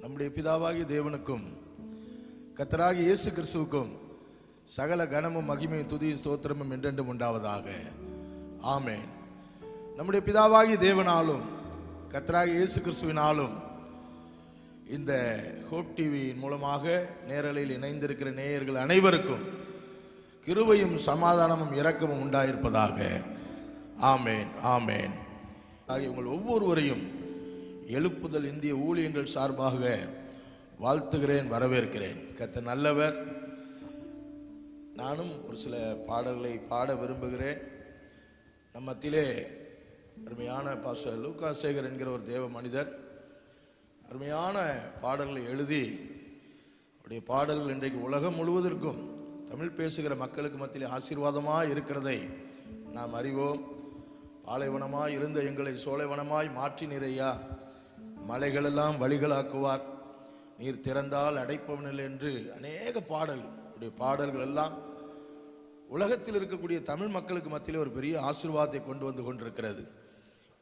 நம்முடைய பிதாவாகிய தேவனுக்கும் கர்த்தராகிய இயேசு கிறிஸ்துவுக்கும் சகல கனமும் மகிமையும் துதியும் ஸ்தோத்திரமும் என்றென்றும் உண்டாவதாக. ஆமென். நம்முடைய பிதாவாகிய தேவனாலும் கர்த்தராகிய இயேசு கிறிஸ்துவினாலும் இந்த ஹோப் டிவியின் மூலமாக நேரலையில் இணைந்திருக்கிற நேயர்கள் அனைவருக்கும் கிருபையும் சமாதானமும் இரக்கமும் உண்டாயிருப்பதாக. ஆமென், ஆமென். ஆகிய உங்கள் ஒவ்வொருவரையும் எழுப்புதல் இந்திய ஊழியங்கள் சார்பாக வாழ்த்துகிறேன், வரவேற்கிறேன். கர்த்தர் நல்லவர். நானும் ஒரு சில பாடல்களை பாட விரும்புகிறேன். நம்ம மத்தியிலே அருமையான பாஸ்டர் லூக்கா சேகர் என்கிற ஒரு தேவ மனிதர் அருமையான பாடல்களை எழுதி அவருடைய பாடல்கள் இன்றைக்கு உலகம் முழுவதற்கும் தமிழ் பேசுகிற மக்களுக்கு மத்தியிலே ஆசீர்வாதமாய் இருக்கிறதை நாம் அறிவோம். பாலைவனமாய் இருந்த எங்களை சோலைவனமாய் மாற்றினீரையா, மலைகளெல்லாம் வழிகளாக்குவார், நீர் திறந்தால் அடைப்பவனில்லை என்று அநேக பாடல்கள் எல்லாம் உலகத்தில் இருக்கக்கூடிய தமிழ் மக்களுக்கு மத்தியில் ஒரு பெரிய ஆசீர்வாதத்தை கொண்டு வந்து கொண்டிருக்கிறது.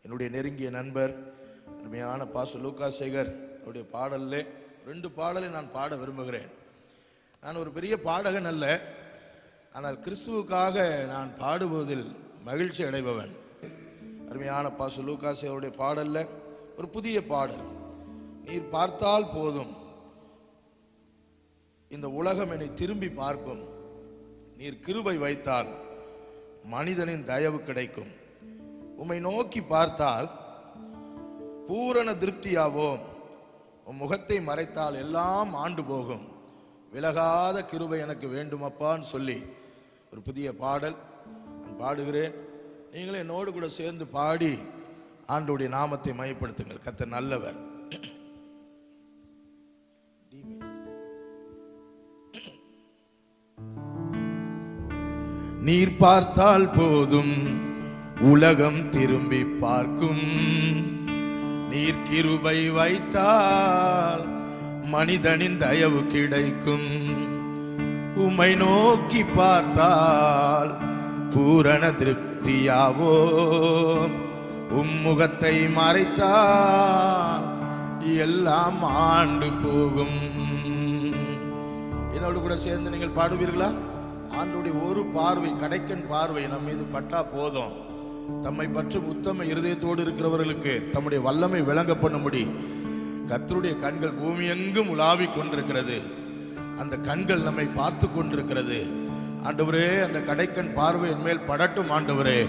என்னுடைய நெருங்கிய நண்பர் அருமையான பாஸ்டர் லூக்கா சேகர் அவருடைய பாடலில் 2 பாடலை நான் பாட விரும்புகிறேன். நான் ஒரு பெரிய பாடகன் அல்ல, ஆனால் கிறிஸ்துவுக்காக நான் பாடுவதில் மகிழ்ச்சி அடைபவன். அருமையான பாஸ்டர் லூக்கா சேகருடைய பாடல்ல ஒரு புதிய பாடல். நீர் பார்த்தால் போதும், இந்த உலகம் என்னை திரும்பி பார்க்கும், நீர் கிருபை வைத்தால் மனிதனின் தயவு கிடைக்கும், உம்மை நோக்கி பார்த்தால் பூரண திருப்தியாவோம், உம் முகத்தை மறைத்தால் எல்லாம் ஆண்டு போகும், விலகாத கிருபை எனக்கு வேண்டுமப்பான்னு சொல்லி ஒரு புதிய பாடல் நான் பாடுகிறேன். நீங்களே என்னோடு கூட சேர்ந்து பாடி ஆண்டவருடைய நாமத்தை மையப்படுத்துங்கள். கர்த்தர் நல்லவர். நீர் பார்த்தால் போதும் உலகம் திரும்பி பார்க்கும், நீர் கிருபை வைத்தால் மனிதனின் தயவு கிடைக்கும், உம்மை நோக்கி பார்த்தால் பூரண திருப்தியாவோ, முகத்தை மறைத்தால் எல்லாம் ஆண்டு போகும். என்னோடு கூட சேர்ந்து நீங்கள் பாடுவீர்களா? ஆண்டுடைய ஒரு பார்வை, கடைக்கன் பார்வை நம் மீது பட்டா போதும், தம்மை பற்றும் உத்தம இருதயத்தோடு இருக்கிறவர்களுக்கு தம்முடைய வல்லமை விளங்க பண்ணும்படி கர்த்தருடைய கண்கள் பூமி எங்கும் உலாவிக் கொண்டிருக்கிறது. அந்த கண்கள் நம்மை பார்த்து கொண்டிருக்கிறது. ஆண்டவரே, அந்த கடைக்கன் பார்வை என் மேல் படட்டும். ஆண்டவரே,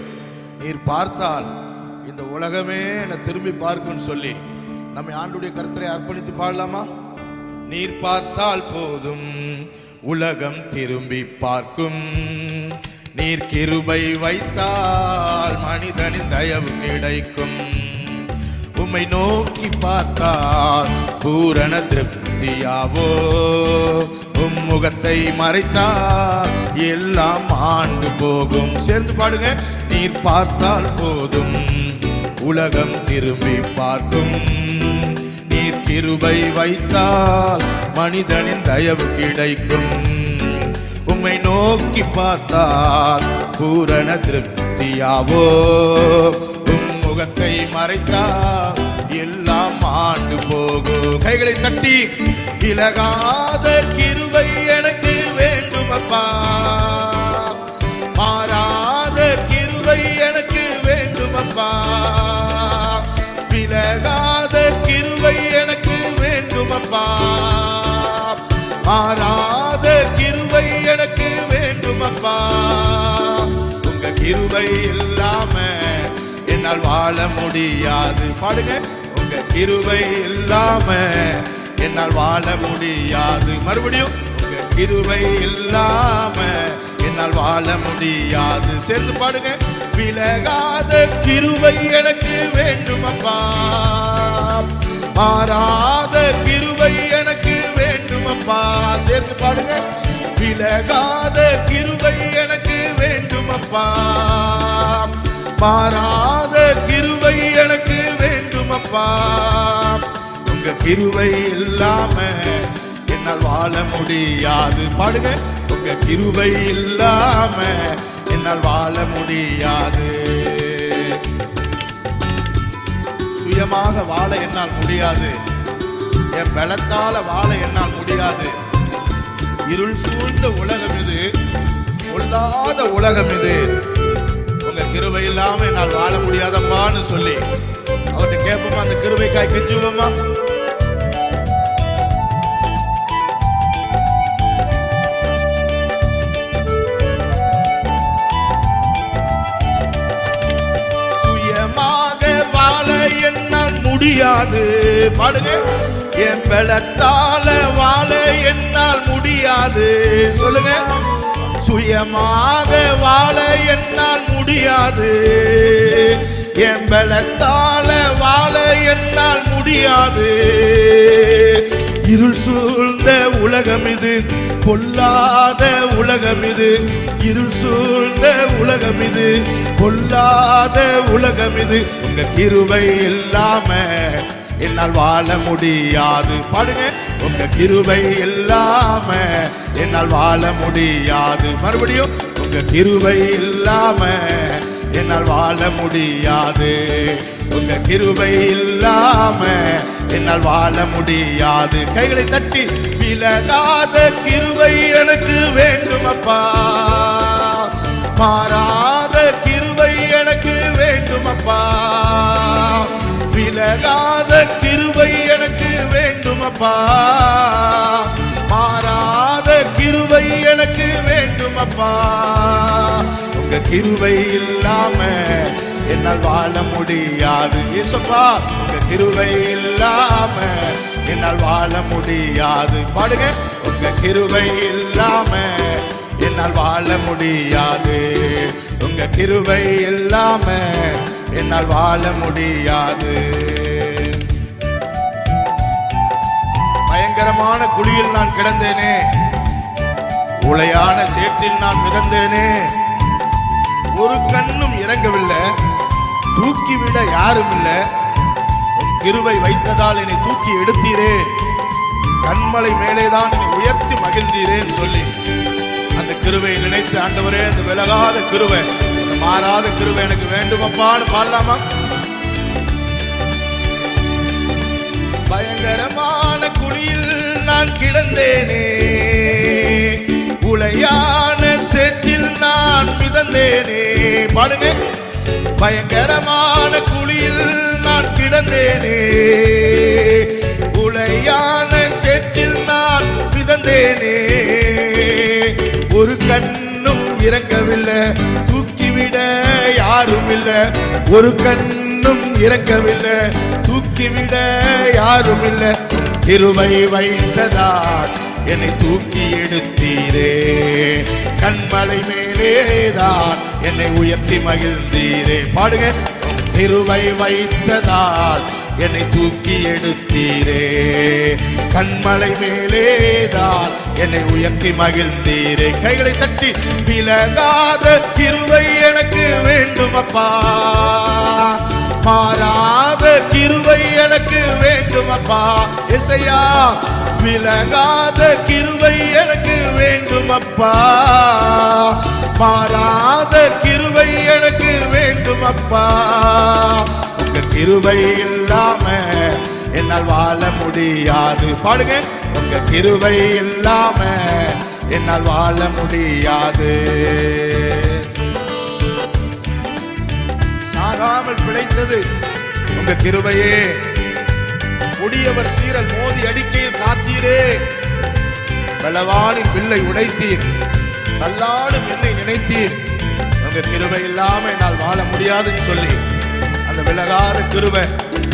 நீர் பார்த்தால் இந்த உலகமே என்னை திரும்பி பார்க்கும்னு சொல்லி நம்மை ஆண்டுடைய கர்த்தரை அர்ப்பணித்து பாடலாமா? நீர் பார்த்தால் போதும் உலகம் திரும்பி பார்க்கும், நீர் கிருபை வைத்தால் மனிதனின் தயவு கிடைக்கும், உம்மை நோக்கி பார்த்தால் பூரண திருப்தியாவோ, உம் முகத்தை மறைத்தால் எல்லாம் ஆண்டு போகும். சேர்ந்து பாடுங்க. நீர் பார்த்தால் போதும் உலகம் திரும்பி பார்க்கும், நீர் கிருபை வைத்தால் மனிதனின் தயவு கிடைக்கும், உம்மை நோக்கி பார்த்தால் பூரண திருப்தியாவோ, உம் முகத்தை மறைத்தால் எல்லாம் ஆண்டு போகும். கைகளை தட்டி, விலகாத கிருபை எனக்கு வேண்டும் அப்பா, மாறாத கிருபை எனக்கு வேண்டும் அப்பா, விலகாத கிருபை எனக்கு வேண்டும் அப்பா, மாறாத கிருபை எனக்கு வேண்டும் அப்பா, உங்க கிருபை இல்லாம என்னால் வாழ முடியாது. பாடுங்க. உங்க கிருபை இல்லாம என்னால் வாழ முடியாது. மறுபடியும். உங்க கிருபை இல்லாம என்னால் வாழ முடியாது. சேர்ந்து பாடுங்க. விலகாத கிருபை எனக்கு வேண்டும் அப்பா, மாறாத கிருபை எனக்கு வேண்டும் அப்பா. சேர்ந்து பாடுங்க. விலகாத கிருபை எனக்கு வேண்டும் அப்பா, மாறாத கிருபை எனக்கு வேண்டும் அப்பா, உங்க கிருபை இல்லாம என்னால் வாழ முடியாது. பாடுங்க. உங்க கிருபை இல்லாம என்னால் வாழ முடியாது. சுயமாக வாழ என்னால் முடியாது. என் பலத்தால வாழ என்னால் முடியாது. இருள் சூழ்ந்த உலகம் இது, பொல்லாத உலகம் இது. உங்க கிருபை இல்லாம என்னால் வாழ முடியாதப்பான்னு சொல்லி அவர்கிட்ட கேட்போமா? அந்த கிருபைக்காய் கெஞ்சுவோமா? சுயமாக வாழ என்னால் முடியாது. பாடுங்க. என் பலத்தால வாழ என்னால் முடியாது. சொல்லுங்க. சுயமாக வாழ என்னால் முடியாது. என் பலத்தால வாழ என்னால் முடியாது. இருள் சூழ்ந்த உலகம் இது, பொல்லாத உலகம் இது. இருள் சூழ்ந்த உலகம் இது, பொல்லாத உலகம் இது. உங்க கிருபை இல்லாம என்னால் வாழ முடியாது. பாடுங்க. உங்க கிருபை இல்லாம என்னால் வாழ முடியாது. மறுபடியும். உங்க கிருபை இல்லாம என்னால் வாழ முடியாது. உங்க கிருபை இல்லாம என்னால் வாழ முடியாது. கைகளை தட்டி, விலகாத கிருபை எனக்கு வேண்டுமப்பா, மாறாத கிருபை எனக்கு வேண்டுமப்பா, விலகாத கிருபை எனக்கு வேண்டுமப்பா, மாறாத கிருபை எனக்கு வேண்டுமப்பா. உங்க கிருபை இல்லாம என்னால் வாழ முடியாது. இயேசுப்பா, உங்க கிருபை இல்லாம என்னால் வாழ முடியாது. பாடுங்க. உங்க கிருபை இல்லாம என்னால் வாழ முடியாது. உங்க கிருபை இல்லாம என்னால் வாழ முடியாது. பயங்கரமான குழியில் நான் கிடந்தேனே, உளையான சேற்றில் நான் மிதந்தேனே, ஒரு கண்ணும் இறங்கவில்லை, தூக்கிவிட யாரும் இல்லை. உன் கிருபை வைத்ததால் என்னை தூக்கி எடுத்தீரே, கண்மலை மேலேதான் என்னை உயர்த்தி மகிழ்ந்தீரேன்னு சொல்லி அந்த கிருபை நினைத்து, ஆண்டவரே அந்த விலகாத கிருபை, அந்த மாறாத கிருபை எனக்கு வேண்டுமப்பான்னு பாடலாமா? பயங்கரமான குழியில் நான் கிடந்தேனே, உளையான சேற்றில் நான் மிதந்தேனே. பாடுங்க. பயங்கரமான குழியில் நான் கிடந்தேனே, உளையான சேற்றில் நான் மிதந்தேனே, ஒரு கண்ணும் இறங்கவில்லை, தூக்கிவிட யாரும் இல்லை, ஒரு கண்ணும் இறங்கவில்லை, தூக்கிவிட யாரும் இல்லை. கிருபை வைத்ததால் என்னை தூக்கி எடுத்தீரே, கண்மலை மேலேதான் என்னை உயர்த்தி மகிழ்ந்தீரே. பாடுங்க. கிருபை வைத்ததால் என்னை தூக்கி எடுத்தீரே, கண்மலை மேலேதான் என்னை உயர்த்தி மகிழ்ந்தீரே. கைகளை தட்டி, விலகாத கிருபை எனக்கு வேண்டுமப்பா, மாறாத கிருபை எனக்கு வேண்டுமப்பா. இசையா, விலகாத கிருபை எனக்கு வேண்டுமப்பா, மாறாத கிருபை எனக்கு வேண்டுமப்பா. உங்க கிருபை இல்லாம என்னால் வாழ முடியாது. பாடுங்க. உங்க கிருபை இல்லாம என்னால் வாழ முடியாது. சாகாமல் பிழைத்தது உங்க கிருபையே, கொடியவர் சீரல் மோதி அடிக்கையில் காத்தீரே, பலவானின் வில்லை உடைத்தீர், தள்ளாடும் என்னை நினைத்தீர். உங்க கிருபை இல்லாம என்னால் வாழ முடியாதுன்னு சொல்லி அந்த விலகாத கிருபை,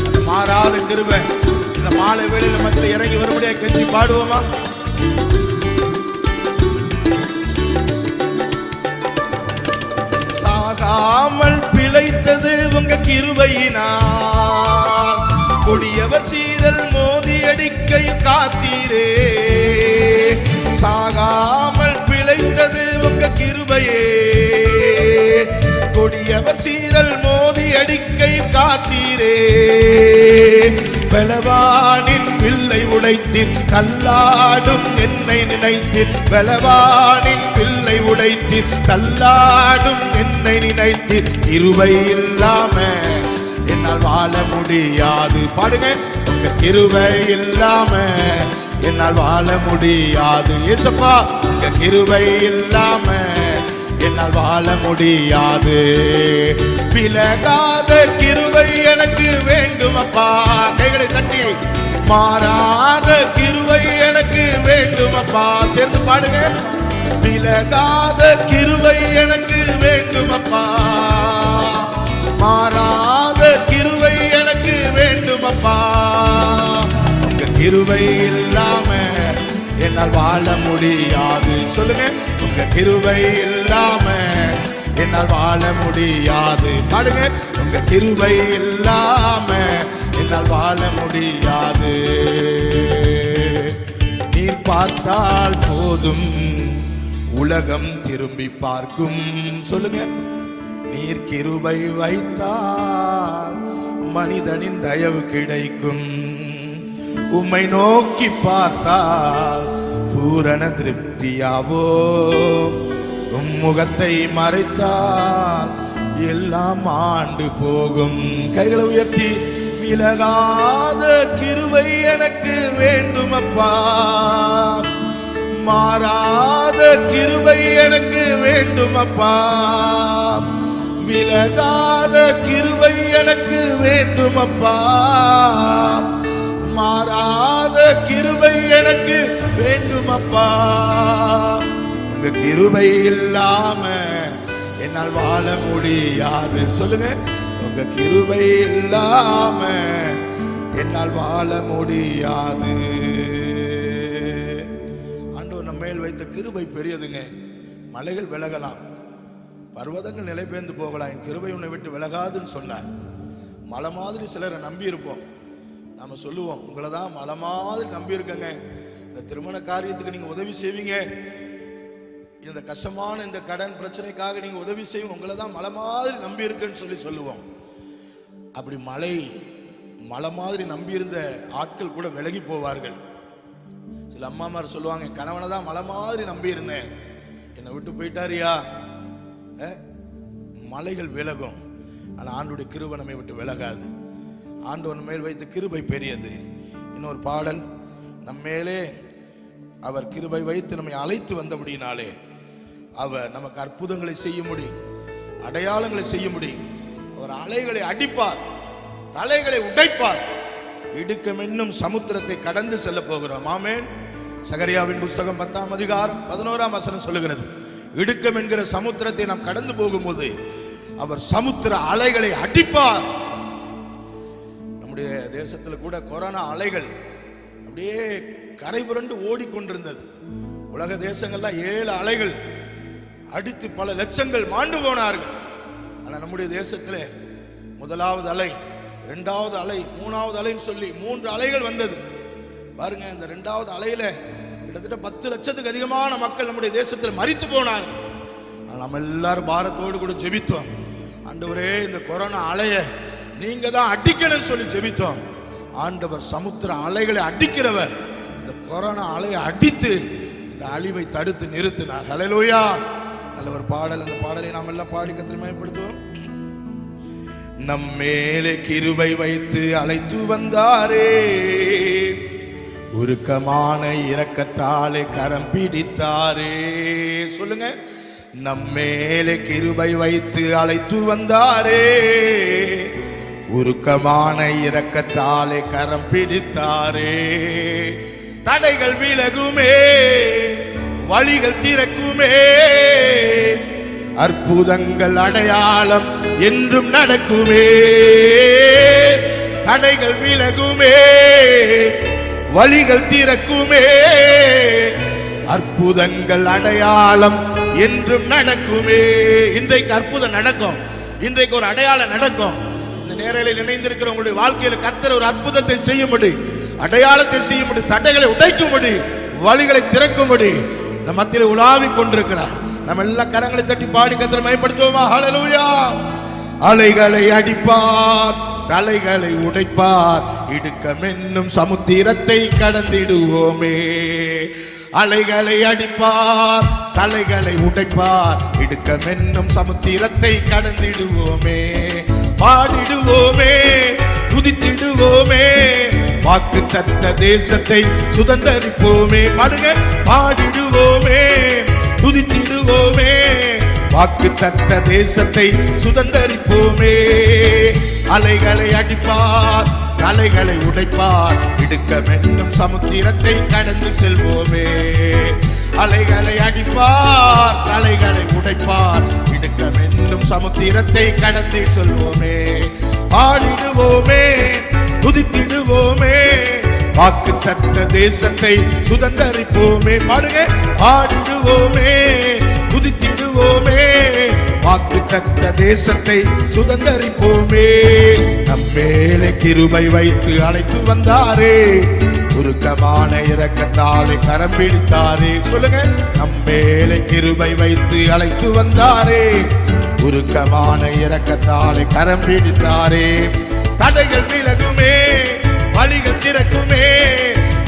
அந்த மாறாத கிருபை இந்த மாலை வேளையில மத்தியில் இறங்கி வரும்படியா கெஞ்சி பாடுவோமா? சாகாமல் பிழைத்தது உங்க கிருபையினால், கொடியவர் சீரல் மோதி அடிக்கையில் காத்தீரே, சாகாமல் பிழைத்தது உங்க கிருபையே, கொடியவர் சீரல் மோதி அடிக்கையில் காத்தீரே, பலவானின் வில்லை உடைத்தீர், தள்ளாடும் என்னை நினைத்தீர், பலவானின் வில்லை உடைத்தீர், தள்ளாடும் என்னை நினைத்தீர். கிருபை இல்லாம என்னால் வாழ முடியாது. பாடுங்க. உங்க கிருபை இல்லாம என்னால் வாழ முடியாது. இயேசுப்பா உங்க கிருபை இல்லாம என்னால் வாழ முடியாது. விலகாத கிருபை எனக்கு வேண்டும் அப்பா. கைகளை தட்டி மாறாத கிருபை எனக்கு வேண்டும் அப்பா. சேர்ந்து பாடுங்க. விலகாத கிருபை எனக்கு வேண்டும் அப்பா. மாறாத கிருபை எனக்கு வேண்டும் அப்பா. உங்க கிருபை இல்லாம என்னால் வாழ முடியாது. சொல்லுங்க. உங்க கிருபை இல்லாம என்னால் வாழ முடியாது. பாடுங்க. உங்க கிருபை இல்லாம என்னால் வாழ முடியாது. நீர் பார்த்தால் போதும் உலகம் திரும்பி பார்க்கும். சொல்லுங்க. நீர் கிருபை வைத்தால் மனிதனின் தயவு கிடைக்கும். உம்மை நோக்கி பார்த்தால் பூரண திருப்தியாவோ. முகத்தை மறைத்தால் எல்லாம் ஆண்டு போகும். கைகளை உயர்த்தி விலகாத கிருபை எனக்கு வேண்டும் அப்பா. மாறாத கிருபை எனக்கு வேண்டும் அப்பா. விலகாத கிருபை எனக்கு வேண்டும் அப்பா. மாறாத கிருபை எனக்கு வேண்டும் அப்பா. உங்க கிருபை இல்லாம என்னால் வாழ முடியாது. சொல்லுங்க. உங்க கிருபை இல்லாம என்னால் வாழ முடியாது. ஆண்டவர் நம்ம மேல் வைத்த கிருபை பெரியதுங்க. மலைகள் விலகலாம், பர்வதங்கள் நிலை பெயர்ந்து போகலாம், என் கிருபை உன்னை விட்டு விலகாதுன்னு சொன்னார். மலை மாதிரி சிலரை நம்பி இருப்போம். நாம சொல்லுவோம், உங்களை தான் மலை மாதிரி நம்பி இருக்கங்க. இந்த திருமண காரியத்துக்கு நீங்க உதவி செய்வீங்க, இந்த கஷ்டமான இந்த கடன் பிரச்சனைக்காக நீங்க உதவி செய்வீங்க, உங்களை தான் மலை மாதிரி நம்பி இருக்குன்னு சொல்லுவோம். அப்படி மலை மாதிரி நம்பி இருந்த ஆட்கள் கூட விலகி போவார்கள். சில அம்மாமார் சொல்லுவாங்க, கணவனை தான் மலை மாதிரி நம்பி இருந்தேன், என்னை விட்டு போயிட்டாரியா. மலைகள் விலகும், ஆனா ஆண்டவருடைய கிருபை நம்மை விட்டு விலகாது. ஆண்டவர் மேல் வைத்த கிருபை பெரியது. இன்னொரு பாடல், நம்மேலே அவர் கிருபை வைத்து நம்மை அழைத்து வந்தபடினாலே அவர் நமக்கு அற்புதங்களை செய்ய முடியும், அடையாளங்களை செய்ய முடியும். அவர் அலைகளை அடிப்பார், தலைகளை உடைப்பார். இடுக்கம் என்னும் சமுத்திரத்தை கடந்து செல்ல போகிறோம். ஆமென். சகரியாவின் புஸ்தகம் 10ஆம் அதிகாரம் 11ஆம் வசனம் சொல்லுகிறது, இடுக்கம் என்கிற சமுத்திரத்தை நாம் கடந்து போகும்போது அவர் சமுத்திர அலைகளை அடிப்பார். நம்முடைய தேசத்தில் கூட கொரோனா அலைகள் அப்படியே கரை புரண்டு ஓடிக்கொண்டிருந்தது. உலக தேசங்கள்லாம் 7 அலைகள் அடித்து பல லட்சங்கள் மாண்டு போனார்கள். ஆனா நம்முடைய தேசத்தில் முதலாவது அலை, 2வது அலை, 3வது அலைன்னு சொல்லி 3 அலைகள் வந்தது. பாருங்க, இந்த 2வது அலையில கிட்டத்தட்ட 10 லட்சத்துக்கு அதிகமான மக்கள் நம்முடைய தேசத்தில் மரித்து போனார்கள். நம்ம எல்லாரும் பாரத்தோடு கூட ஜெபித்தோம், ஆண்டவரே இந்த கொரோனா அலைய நீங்க தான் அடிக்கணும்னு சொல்லி ஜெபித்தோம். ஆண்டவர் சமுத்திர அலைகளை அடிக்கிறவர், இந்த கொரோனா அலையை அடித்து இந்த அழிவை தடுத்து நிறுத்தினார். ஹல்லேலூயா. நல்ல ஒரு பாடல், அந்த பாடலை நாம் எல்லாம் பாடி கர்த்தரை மகிமைப்படுத்துவோம். நம்மேலே கிருபை வைத்து அழைத்து வந்தாரே, உருக்கமான இரக்கத்தாலே கரம் பிடித்தாரே. சொல்லுங்க. நம்மேலே கிருபை வைத்து அழைத்து வந்தாரே, உருக்கமான இரக்கத்தாலே கரம் பிடித்தாரே. தடைகள் விலகுமே, வழிகள் திறக்குமே, அற்புதங்கள் அடையாளம் என்றும் நடக்குமே. தடைகள் விலகுமே, வழிகள் திறக்குமே, அற்புதங்கள் அடையாளம் என்றும் நடக்குமே. இன்றைக்கு அற்புதம் நடக்கும், இன்றைக்கு ஒரு அடையாளம் நடக்கும். இந்த நேரத்தில் இணைந்திருக்கிற உங்களுடைய வாழ்க்கையில் கர்த்தர் ஒரு அற்புதத்தை செய்யும்படி, அடையாளத்தை செய்யும்படி, தடைகளை உடைக்கும்படி, வழிகளை திறக்கும்படி நம் மத்தியில் உலாவிக் கொண்டிருக்கிறார். நம்ம எல்லா கரங்களை தட்டி பாடி கர்த்தரை மகிமைப்படுத்துவோமா? ஹல்லேலூயா. அலைகளை அடிப்பார், தலைகளை உடைப்பார், இடுக்கம் என்னும் சமுத்திரத்தை கடந்திடுவோமே. அலைகளை அடிப்பார், தலைகளை உடைப்பார், இடுக்கம் என்னும் சமுத்திரத்தை கடந்திடுவோமே. பாடிடுவோமே துதித்திடுவோமே வாக்குத்தத்த தேசத்தை சுதந்தரிப்போமே. பாடுங்க. பாடிடுவோமே துதித்திடுவோமே வாக்குத்தத்த தேசத்தை சுதந்தரிப்போமே. அலைகளை அடிப்பார் அலைகளை உடைப்பார் இடுக்கமென்னும் சமுத்திரத்தை கடந்து செல்வோமே. அலைகளை அடிப்பார் அலைகளை உடைப்பார் இடுக்கமென்னும் சமுத்திரத்தை கடந்து செல்வோமே. பாடிடுவோமே துதித்திடுவோமே வாக்குத்தத்த தேசத்தை சுதந்தரிப்போமே. பாடுங்க. பாடிடுவோமே துதித்திடுவோமே வாக்குத்தத்த தேசத்தை சுதந்தரிப்போமே. நம்மேலே கிருபை வைத்து அழைத்து வந்தாரே உருக்கமான இரக்கத்தாலே கரம் பிடித்தாரே. சொல்லுங்க. நம்மேலே கிருபை வைத்து அழைத்து வந்தாரே உருக்கமான இரக்கத்தாலே கரம் பிடித்தாரே. தடைகள் விலகுமே வழிகள் திறக்குமே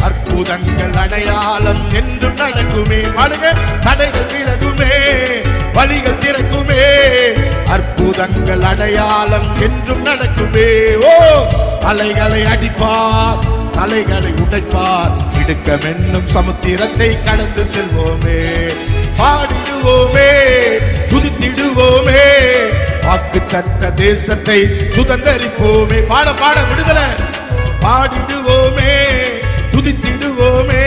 அற்புதங்கள் அடையாளம் என்றும் நடக்குமே. பாடுங்க. தடைகள் விலகுமே வழிகள் திறக்குமே அற்புதங்கள் அடையாளம் என்றும் நடக்குமே. ஓ அலைகளை அடிப்பார் அலைகளை உடைப்பார் இடுக்கமென்னும் சமுத்திரத்தை கடந்து செல்வோமே. பாடிடுவோமே துதித்திடுவோமே வாக்குத்தத்த தேசத்தை சுதந்தரிப்போமே. பாட பாட விடுதலை. பாடிடுவோமே துதித்திடுவோமே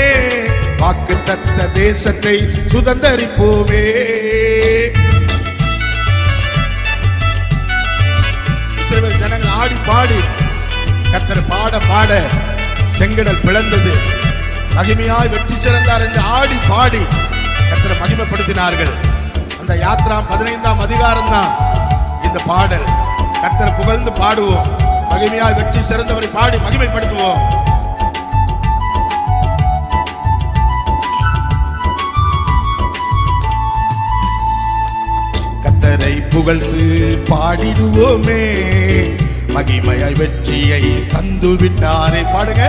வாக்குத்தத்த தேசத்தை சுதந்தரிப்போமே. இஸ்ரவேல் ஜனங்கள் ஆடி பாடி கர்த்தர் பாட பாட செங்கடல் பிளந்தது. மகிமையாய் வெற்றி சிறந்தார் என்று ஆடி பாடி கர்த்தரை மகிமைப்படுத்தினார்கள். அந்த யாத்ரா 15ஆம் அதிகாரம் தான் இந்த பாடல். கர்த்தரை புகழ்ந்து பாடுவோம். மகிமையாய் வெற்றி சிறந்தவரை பாடி மகிமைப்படுத்துவோம். கர்த்தரை புகழ்ந்து பாடிடுவோமே மகிமையாய் வெற்றியை தந்து விட்டாரே. பாடுங்க.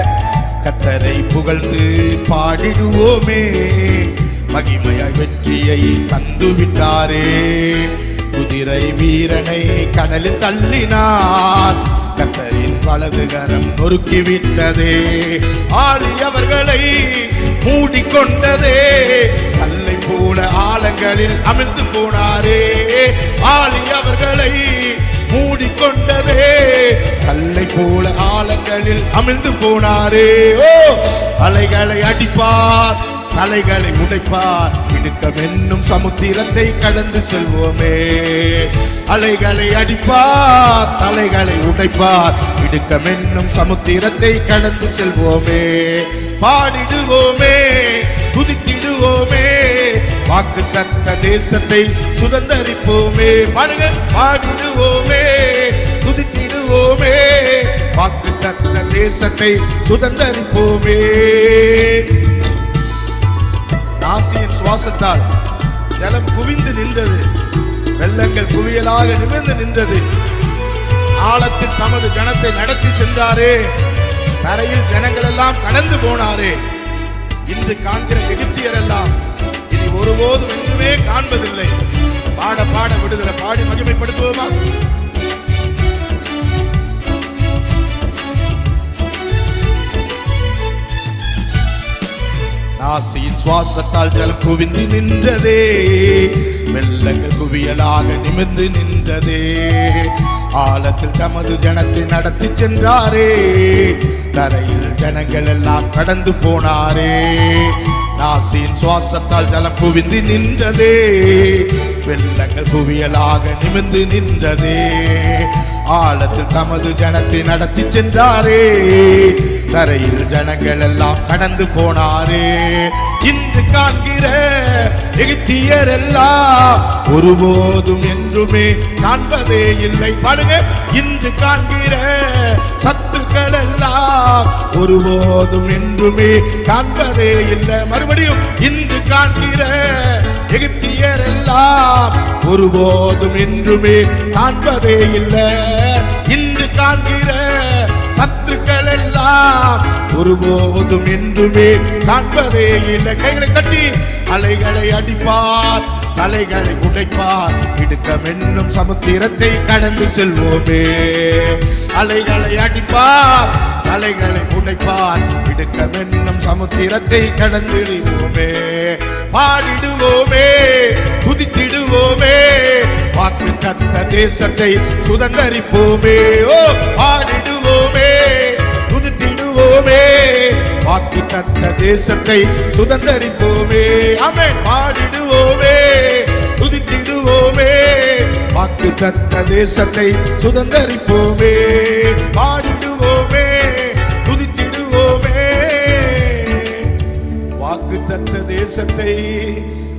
கர்த்தரை புகழ்ந்து பாடிடுவோமே மகிமையாய் வெற்றியை தந்து விட்டாரே. குதிரை வீரனை கடலில் தள்ளினார் கர்த்தரின் வலதுகரம் நொறுக்கிவிட்டதே. ஆளி அவர்களை மூடிக்கொண்டதே கல்லை போல ஆழங்களில் அமிழ்ந்து போனாரே. ஆளி அவர்களை மூடிக்கொண்டதே கல்லை போல ஆழங்களில் அமிழ்ந்து போனாரே. ஓ அலைகளை அடிப்பார் அலைகளை உடைப்பார் இடுக்கமென்னும் சமுத்திரத்தை கடந்து செல்வோமே. அலைகளை அடிப்பார் அலைகளை உடைப்பார் இடுக்கமென்னும் சமுத்திரத்தை கடந்து செல்வோமே. பாடிடுவோமே துதித்திடுவோமே வாக்குத்தத்த தேசத்தை சுதந்தரிப்போமே. பாடுங்க. பாடிடுவோமே துதித்திடுவோமே வாக்குத்தத்த தேசத்தை சுதந்தரிப்போமே. நாசியின் சுவாசத்தால் ஜலம் குவிந்து நின்றது வெள்ளங்கள் குவியலாக நிமிர்ந்து நின்றது. ஆழத்தில் தமது ஜனத்தை நடத்தி சென்றாரே கரையில் ஜனங்கள் எல்லாம் கடந்து போனாரே. இன்று காண்கிற எகிப்தியர் எல்லாம் இனி ஒருபோதும் என்றுமே காண்பதில்லை. பாட பாட விடுதலை பாடி மகிமைப்படுத்துவோமா. நாசியின் சுவாசத்தால் ஜலம் குவிந்து நின்றதே வெள்ளங்கள் குவியலாக நிமிர்ந்து நின்றதே. ஆழத்தில் தமது ஜனத்தை நடத்தி சென்றாரே தரையில் ஜனங்கள் எல்லாம் கடந்து போனாரே. நாசியின் சுவாசத்தால் ஜலம் குவிந்து நின்றதே வெள்ளங்கள் குவியலாக நிமிர்ந்து நின்றதே. ஆழத்தில் தமது ஜனத்தை நடத்தி சென்றாரே தரையில் ஜனங்கள் எல்லாம் கடந்து போனாரே. இன்று காண்கிற எகிப்தியர் எல்லாம் ஒருபோதும் என்றுமே காண்பதே இல்லை. பாடுங்க. இன்று காண்கிற சத்துக்கள் எல்லாம் ஒருபோதும் என்றுமே காண்பதே இல்லை. மறுபடியும். இன்று காண்கிற எகிப்தியர் எல்லாம் ஒருபோதும் என்றுமே காண்பதே இல்லை. இன்று காண்கிற சத்துக்கள் எல்லாம் ஒருபோதும் என்றுமே காண்பதே இல்லை. கைகளை தட்டி அலைகளை அடிப்பார் தலைகளை உடைப்பார். இடுக்கம் என்னும் சமுத்திரத்தை கடந்து செல்வோமே. அலைகளை அடிப்பார், தலைகளை உடைப்பார். இடுக்கம் என்னும் சமுத்திரத்தை கடந்திடுவோமே. பாடிடுவோமே, துதித்திடுவோமே, வாக்கு தத்த தேசத்தை சுதந்தரிப்போமே. ஓ பாடிடுவோமே, துதித்திடுவோமே, வாக்கு தத்த தேசத்தை சுதந்தரிப்போமே. ஆமென். பாடிடுவோமே, துதித்திடுவோமே, வாக்கு தத்த தேசத்தை சுதந்தரிப்போமே. பாடிடுவோமே, துதித்திடுவோமே, வாக்கு தத்த தேசத்தை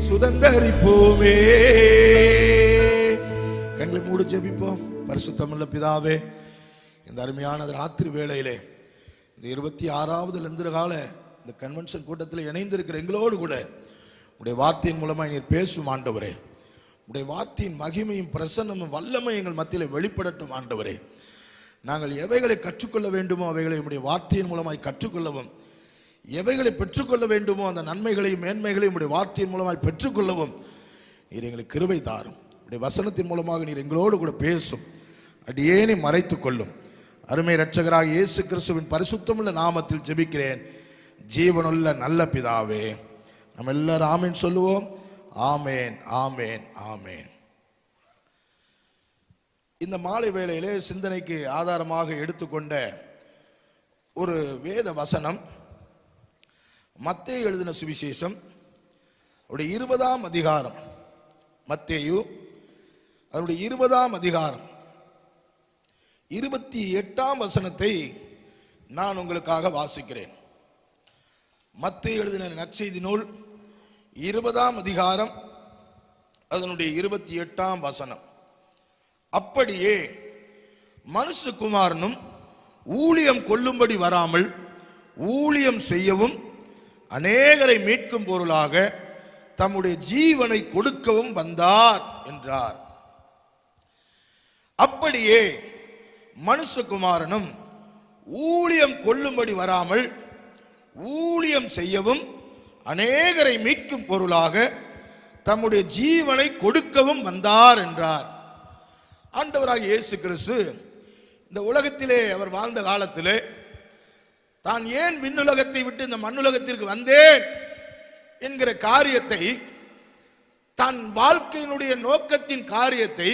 சுதந்தரிப்போமே. கண்களை மூடி ஜெபிப்போம். பரிசுத்தமுள்ள பிதாவே, இந்த அருமையான ராத்திரி வேளையிலே இந்த 26வது லெந்தர்கால இந்த கன்வென்ஷன் கூட்டத்தில் இணைந்திருக்கிற எங்களோடு கூட உடைய வார்த்தையின் மூலமாக நீர் பேசும் ஆண்டவரே. உடைய வார்த்தையின் மகிமையும் பிரசன்னமும் வல்லமை எங்கள் மத்தியில் வெளிப்படட்டும் ஆண்டவரே. நாங்கள் எவைகளை கற்றுக்கொள்ள வேண்டுமோ அவைகளை உடைய வார்த்தையின் மூலமாய் கற்றுக்கொள்ளவும், எவைகளை பெற்றுக்கொள்ள வேண்டுமோ அந்த நன்மைகளையும் மேன்மைகளையும் உடைய வார்த்தையின் மூலமாய் பெற்றுக்கொள்ளவும் நீர் எங்களுக்கு கிருபை தாரும். உடைய வசனத்தின் மூலமாக நீர் எங்களோடு கூட பேசும். அடியேனை மறைத்துக் கொள்ளும். அருமை இரட்சகராக இயேசு கிறிஸ்துவின் பரிசுத்தமுள்ள நாமத்தில் ஜெபிக்கிறேன் ஜீவனுள்ள நல்ல பிதாவே. நம்ம எல்லாரும் ஆமேன் சொல்லுவோம். ஆமேன், ஆமேன், ஆமேன். இந்த மாலை வேளையிலே சிந்தனைக்கு ஆதாரமாக எடுத்துக்கொண்ட ஒரு வேத வசனம் மத்தேயு எழுதின சுவிசேஷம் 20ஆம் அதிகாரம். மத்தேயு அதனுடைய 20ஆம் அதிகாரம் 28ஆம் வசனத்தை நான் உங்களுக்காக வாசிக்கிறேன். மத்தேயு எழுதின நற்செய்தி நூல் 20ஆம் அதிகாரம் அதனுடைய 28ஆம் வசனம். அப்படியே மனுஷகுமாரனும் ஊழியம் கொள்ளும்படி வராமல் ஊழியம் செய்யவும் அநேகரை மீட்கும் பொருளாக தம்முடைய ஜீவனை கொடுக்கவும் வந்தார் என்றார். அப்படியே மனுஷகுமாரனும் ஊழியம் கொள்ளும்படி வராமல் ஊழியம் செய்யவும் அநேகரை மீட்கும் பொருளாக தம்முடைய ஜீவனை கொடுக்கவும் வந்தார் என்றார். ஆண்டவராகிய இயேசு கிறிஸ்து இந்த உலகத்திலே அவர் வாழ்ந்த காலத்திலே தான் ஏன் விண்ணுலகத்தை விட்டு இந்த மண்ணுலகத்திற்கு வந்தேன் என்கிற காரியத்தை, தன் வாழ்க்கையினுடைய நோக்கத்தின் காரியத்தை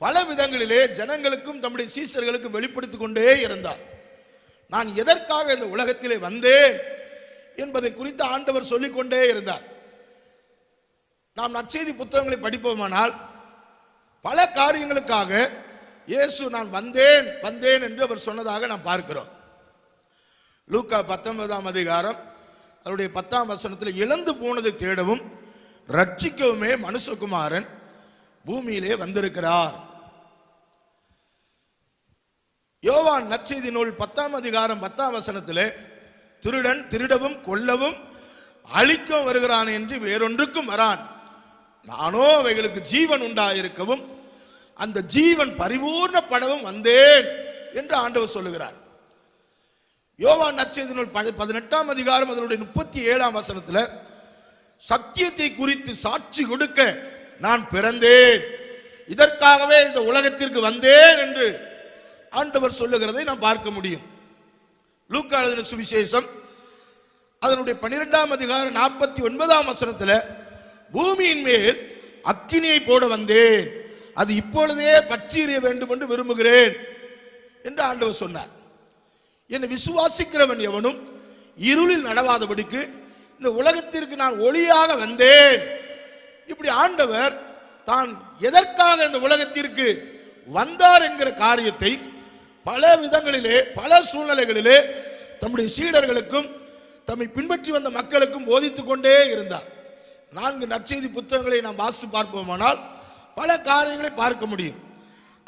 பல விதங்களிலே ஜனங்களுக்கும் தம்முடைய சீஷர்களுக்கும் வெளிப்படுத்திக் கொண்டே இருந்தார். நான் எதற்காக இந்த உலகத்திலே வந்தேன் என்பதை குறித்து ஆண்டவர் சொல்லிக்கொண்டே இருந்தார். நாம் நற்செய்தி புத்தகங்களை படிப்போமானால் பல காரியங்களுக்காக இயேசு நான் வந்தேன் வந்தேன் என்று அவர் சொன்னதாக நாம் பார்க்கிறோம். லூக்கா 19ஆம் அதிகாரம் அவருடைய 10ஆம் வசனத்தில் இழந்து போனதை தேடவும் ரட்சிக்கவுமே மனுஷகுமாரன் பூமியிலே வந்திருக்கிறார். யோவான் நற்செய்தி நூல் 10ஆம் அதிகாரம் 10ஆம் வசனத்திலே திருடன் திருடவும் கொல்லவும் அழிக்கவும் வருகிறான் என்று வேறொன்றுக்கும் வரான், நானோ அவைகளுக்கு ஜீவன் உண்டாயிருக்கவும் அந்த ஜீவன் பரிபூர்ணப்படவும் வந்தேன் என்று ஆண்டவர் சொல்லுகிறார். யோவான் நற்செய்தி நூல் 18ஆம் அதிகாரம் அதனுடைய 37ஆம் வசனத்தில் சத்தியத்தை குறித்து சாட்சி கொடுக்க நான் பிறந்தேன், இதற்காகவே இந்த உலகத்திற்கு வந்தேன் என்று ஆண்டவர் சொல்லுகிறதை நாம் பார்க்க முடியும். லூக்கா எழுதின சுவிசேஷம் அதனுடைய 12ஆம் அதிகாரம் 49ஆம் வசனத்தில் பூமியின் மேல் அக்கினியை போட வந்தேன், அது இப்பொழுதே பற்றி எறிய வேண்டும் என்று விரும்புகிறேன் என்று ஆண்டவர் சொன்னார். என்னை விசுவாசிக்கிறவன் எவனும் இருளில் நடவாதபடிக்கு இந்த உலகத்திற்கு நான் ஒளியாக வந்தேன். இப்படி ஆண்டவர் தான் எதற்காக இந்த உலகத்திற்கு வந்தார் என்கிற காரியத்தை பல விதங்களிலே பல சூழ்நிலைகளிலே தம்முடைய சீடர்களுக்கும் தம்மை பின்பற்றி வந்த மக்களுக்கும் போதித்துக் கொண்டே இருந்தார். 4 நற்செய்தி புத்தகங்களை நாம் வாசித்து பார்ப்போமானால் பல காரியங்களை பார்க்க முடியும்.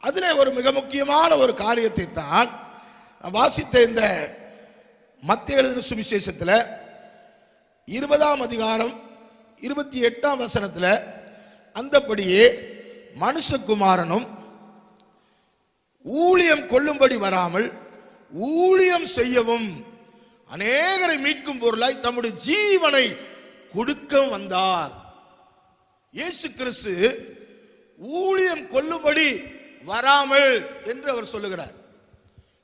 அதிலே ஒரு மிக முக்கியமான ஒரு காரியத்தை தான் வாசித்த இந்த மத்தேயு எழுதின சுவிசேஷத்தில் 20ஆம் அதிகாரம் 28ஆம் வசனத்தில் அந்தபடியே மனுஷகுமாரனும் ஊழியம் கொள்ளும்படி வராமல் ஊழியம் செய்யவும் அநேகரை மீட்கும் பொருளாய் தம்முடைய ஜீவனை கொடுக்க வந்தார். இயேசு கிறிஸ்து ஊழியம் கொள்ளும்படி வராமல் என்று அவர் சொல்லுகிறார்.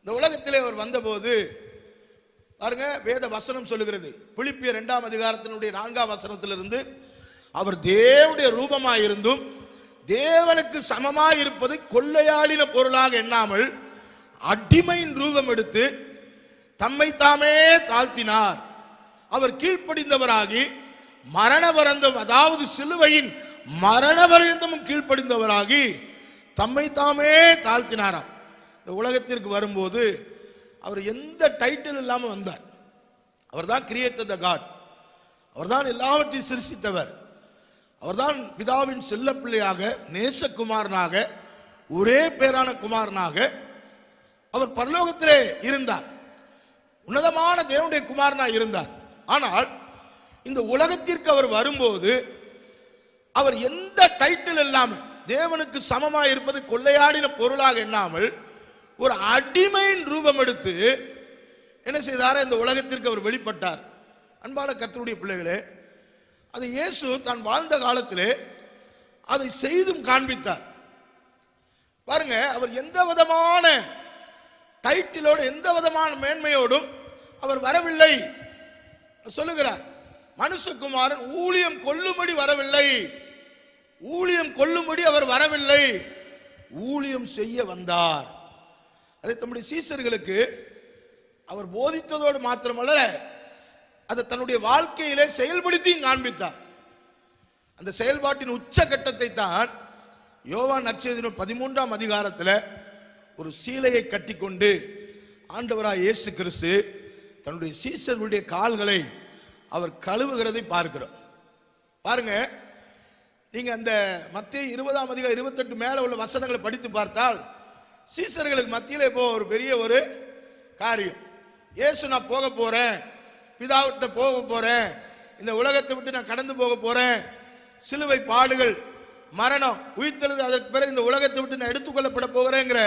இந்த உலகத்திலே அவர் வந்தபோது பாருங்க, வேத வசனம் சொல்லுகிறது, பிலிப்பியர் 2ஆம் அதிகாரத்தினுடைய 4ஆம் வசனத்திலிருந்து, அவர் தேவனுடைய ரூபமாயிருந்தும் தேவனுக்கு சமமாய் இருப்பதை கொள்ளையாடின பொருளாக எண்ணாமல் அடிமையின் ரூபம் எடுத்து தம்மை தாமே தாழ்த்தினார். அவர் கீழ்ப்படிந்தவராகி மரண பரியந்தம், அதாவது சிலுவையின் மரண பரியந்தமும் கீழ்ப்படிந்தவராகி தம்மை தாமே தாழ்த்தினாராம். இந்த உலகத்திற்கு வரும்போது அவர் எந்த டைட்டில் இல்லாம வந்தார். அவர் தான் கிரியேட்டர் த காட், அவர் தான் எல்லாவற்றையும் சிருஷ்டித்தவர், அவர்தான் பிதாவின் செல்ல பிள்ளையாக, நேசகுமாரனாக, ஒரே பேரான குமாரனாக அவர் பரலோகத்திலே இருந்தார். உன்னதமான தேவனுடைய குமாரனாக இருந்தார். ஆனால் இந்த உலகத்திற்கு அவர் வரும்போது அவர் எந்த டைட்டில் இல்லாமல், தேவனுக்கு சமமாக இருப்பது கொள்ளையாடின பொருளாக எண்ணாமல் ஒரு அடிமையின் ரூபம் எடுத்து என்ன செய்தார்? இந்த உலகத்திற்கு அவர் வெளிப்பட்டார். அன்பான கர்த்தருடைய பிள்ளைகளே, அது இயேசு தான் வாழ்ந்த காலத்திலே அதை செய்தும் காண்பித்தார். பாருங்க, அவர் எந்த விதமான டைட்டிலோடு, எந்த விதமான மேன்மையோடும் அவர் வரவில்லை. சொல்லுகிறார், மனுஷகுமாரன் ஊழியம் கொள்ளும்படி வரவில்லை, ஊழியம் கொள்ளும்படி அவர் வரவில்லை, ஊழியம் செய்ய வந்தார். அதை தம்முடைய சீஷர்களுக்கு அவர் போதித்ததோடு மாத்திரமல்ல, அதை தன்னுடைய வாழ்க்கையிலே செயல்படுத்தியும் காண்பித்தார். அந்த செயல்பாட்டின் உச்சகட்டத்தை தான் யோவான் நற்செய்தி 13ஆம் அதிகாரத்தில் ஒரு சீலையை கட்டிக்கொண்டு ஆண்டவராய் இயேசு கிறிஸ்து தன்னுடைய சீஷர்களுடைய கால்களை அவர் கழுவுகிறதை பார்க்கிறோம். பாருங்க, நீங்க அந்த மத்தேயு 20ஆம் அதிகாரம் 28 மேல உள்ள வசனங்களை படித்து பார்த்தால் சீஷர்களுக்கு மத்தியில் இப்போ ஒரு பெரிய ஒரு காரியம். இயேசு, நான் போக போறேன், பிதாவிட்ட போக போறேன், இந்த உலகத்தை விட்டு நான் கடந்து போக போறேன், சிலுவை பாடுகள், மரணம், உயிர்த்தெழுது, அதற்கு பிறகு இந்த உலகத்தை விட்டு நான் எடுத்துக்கொள்ளப்பட போகிறேங்கிற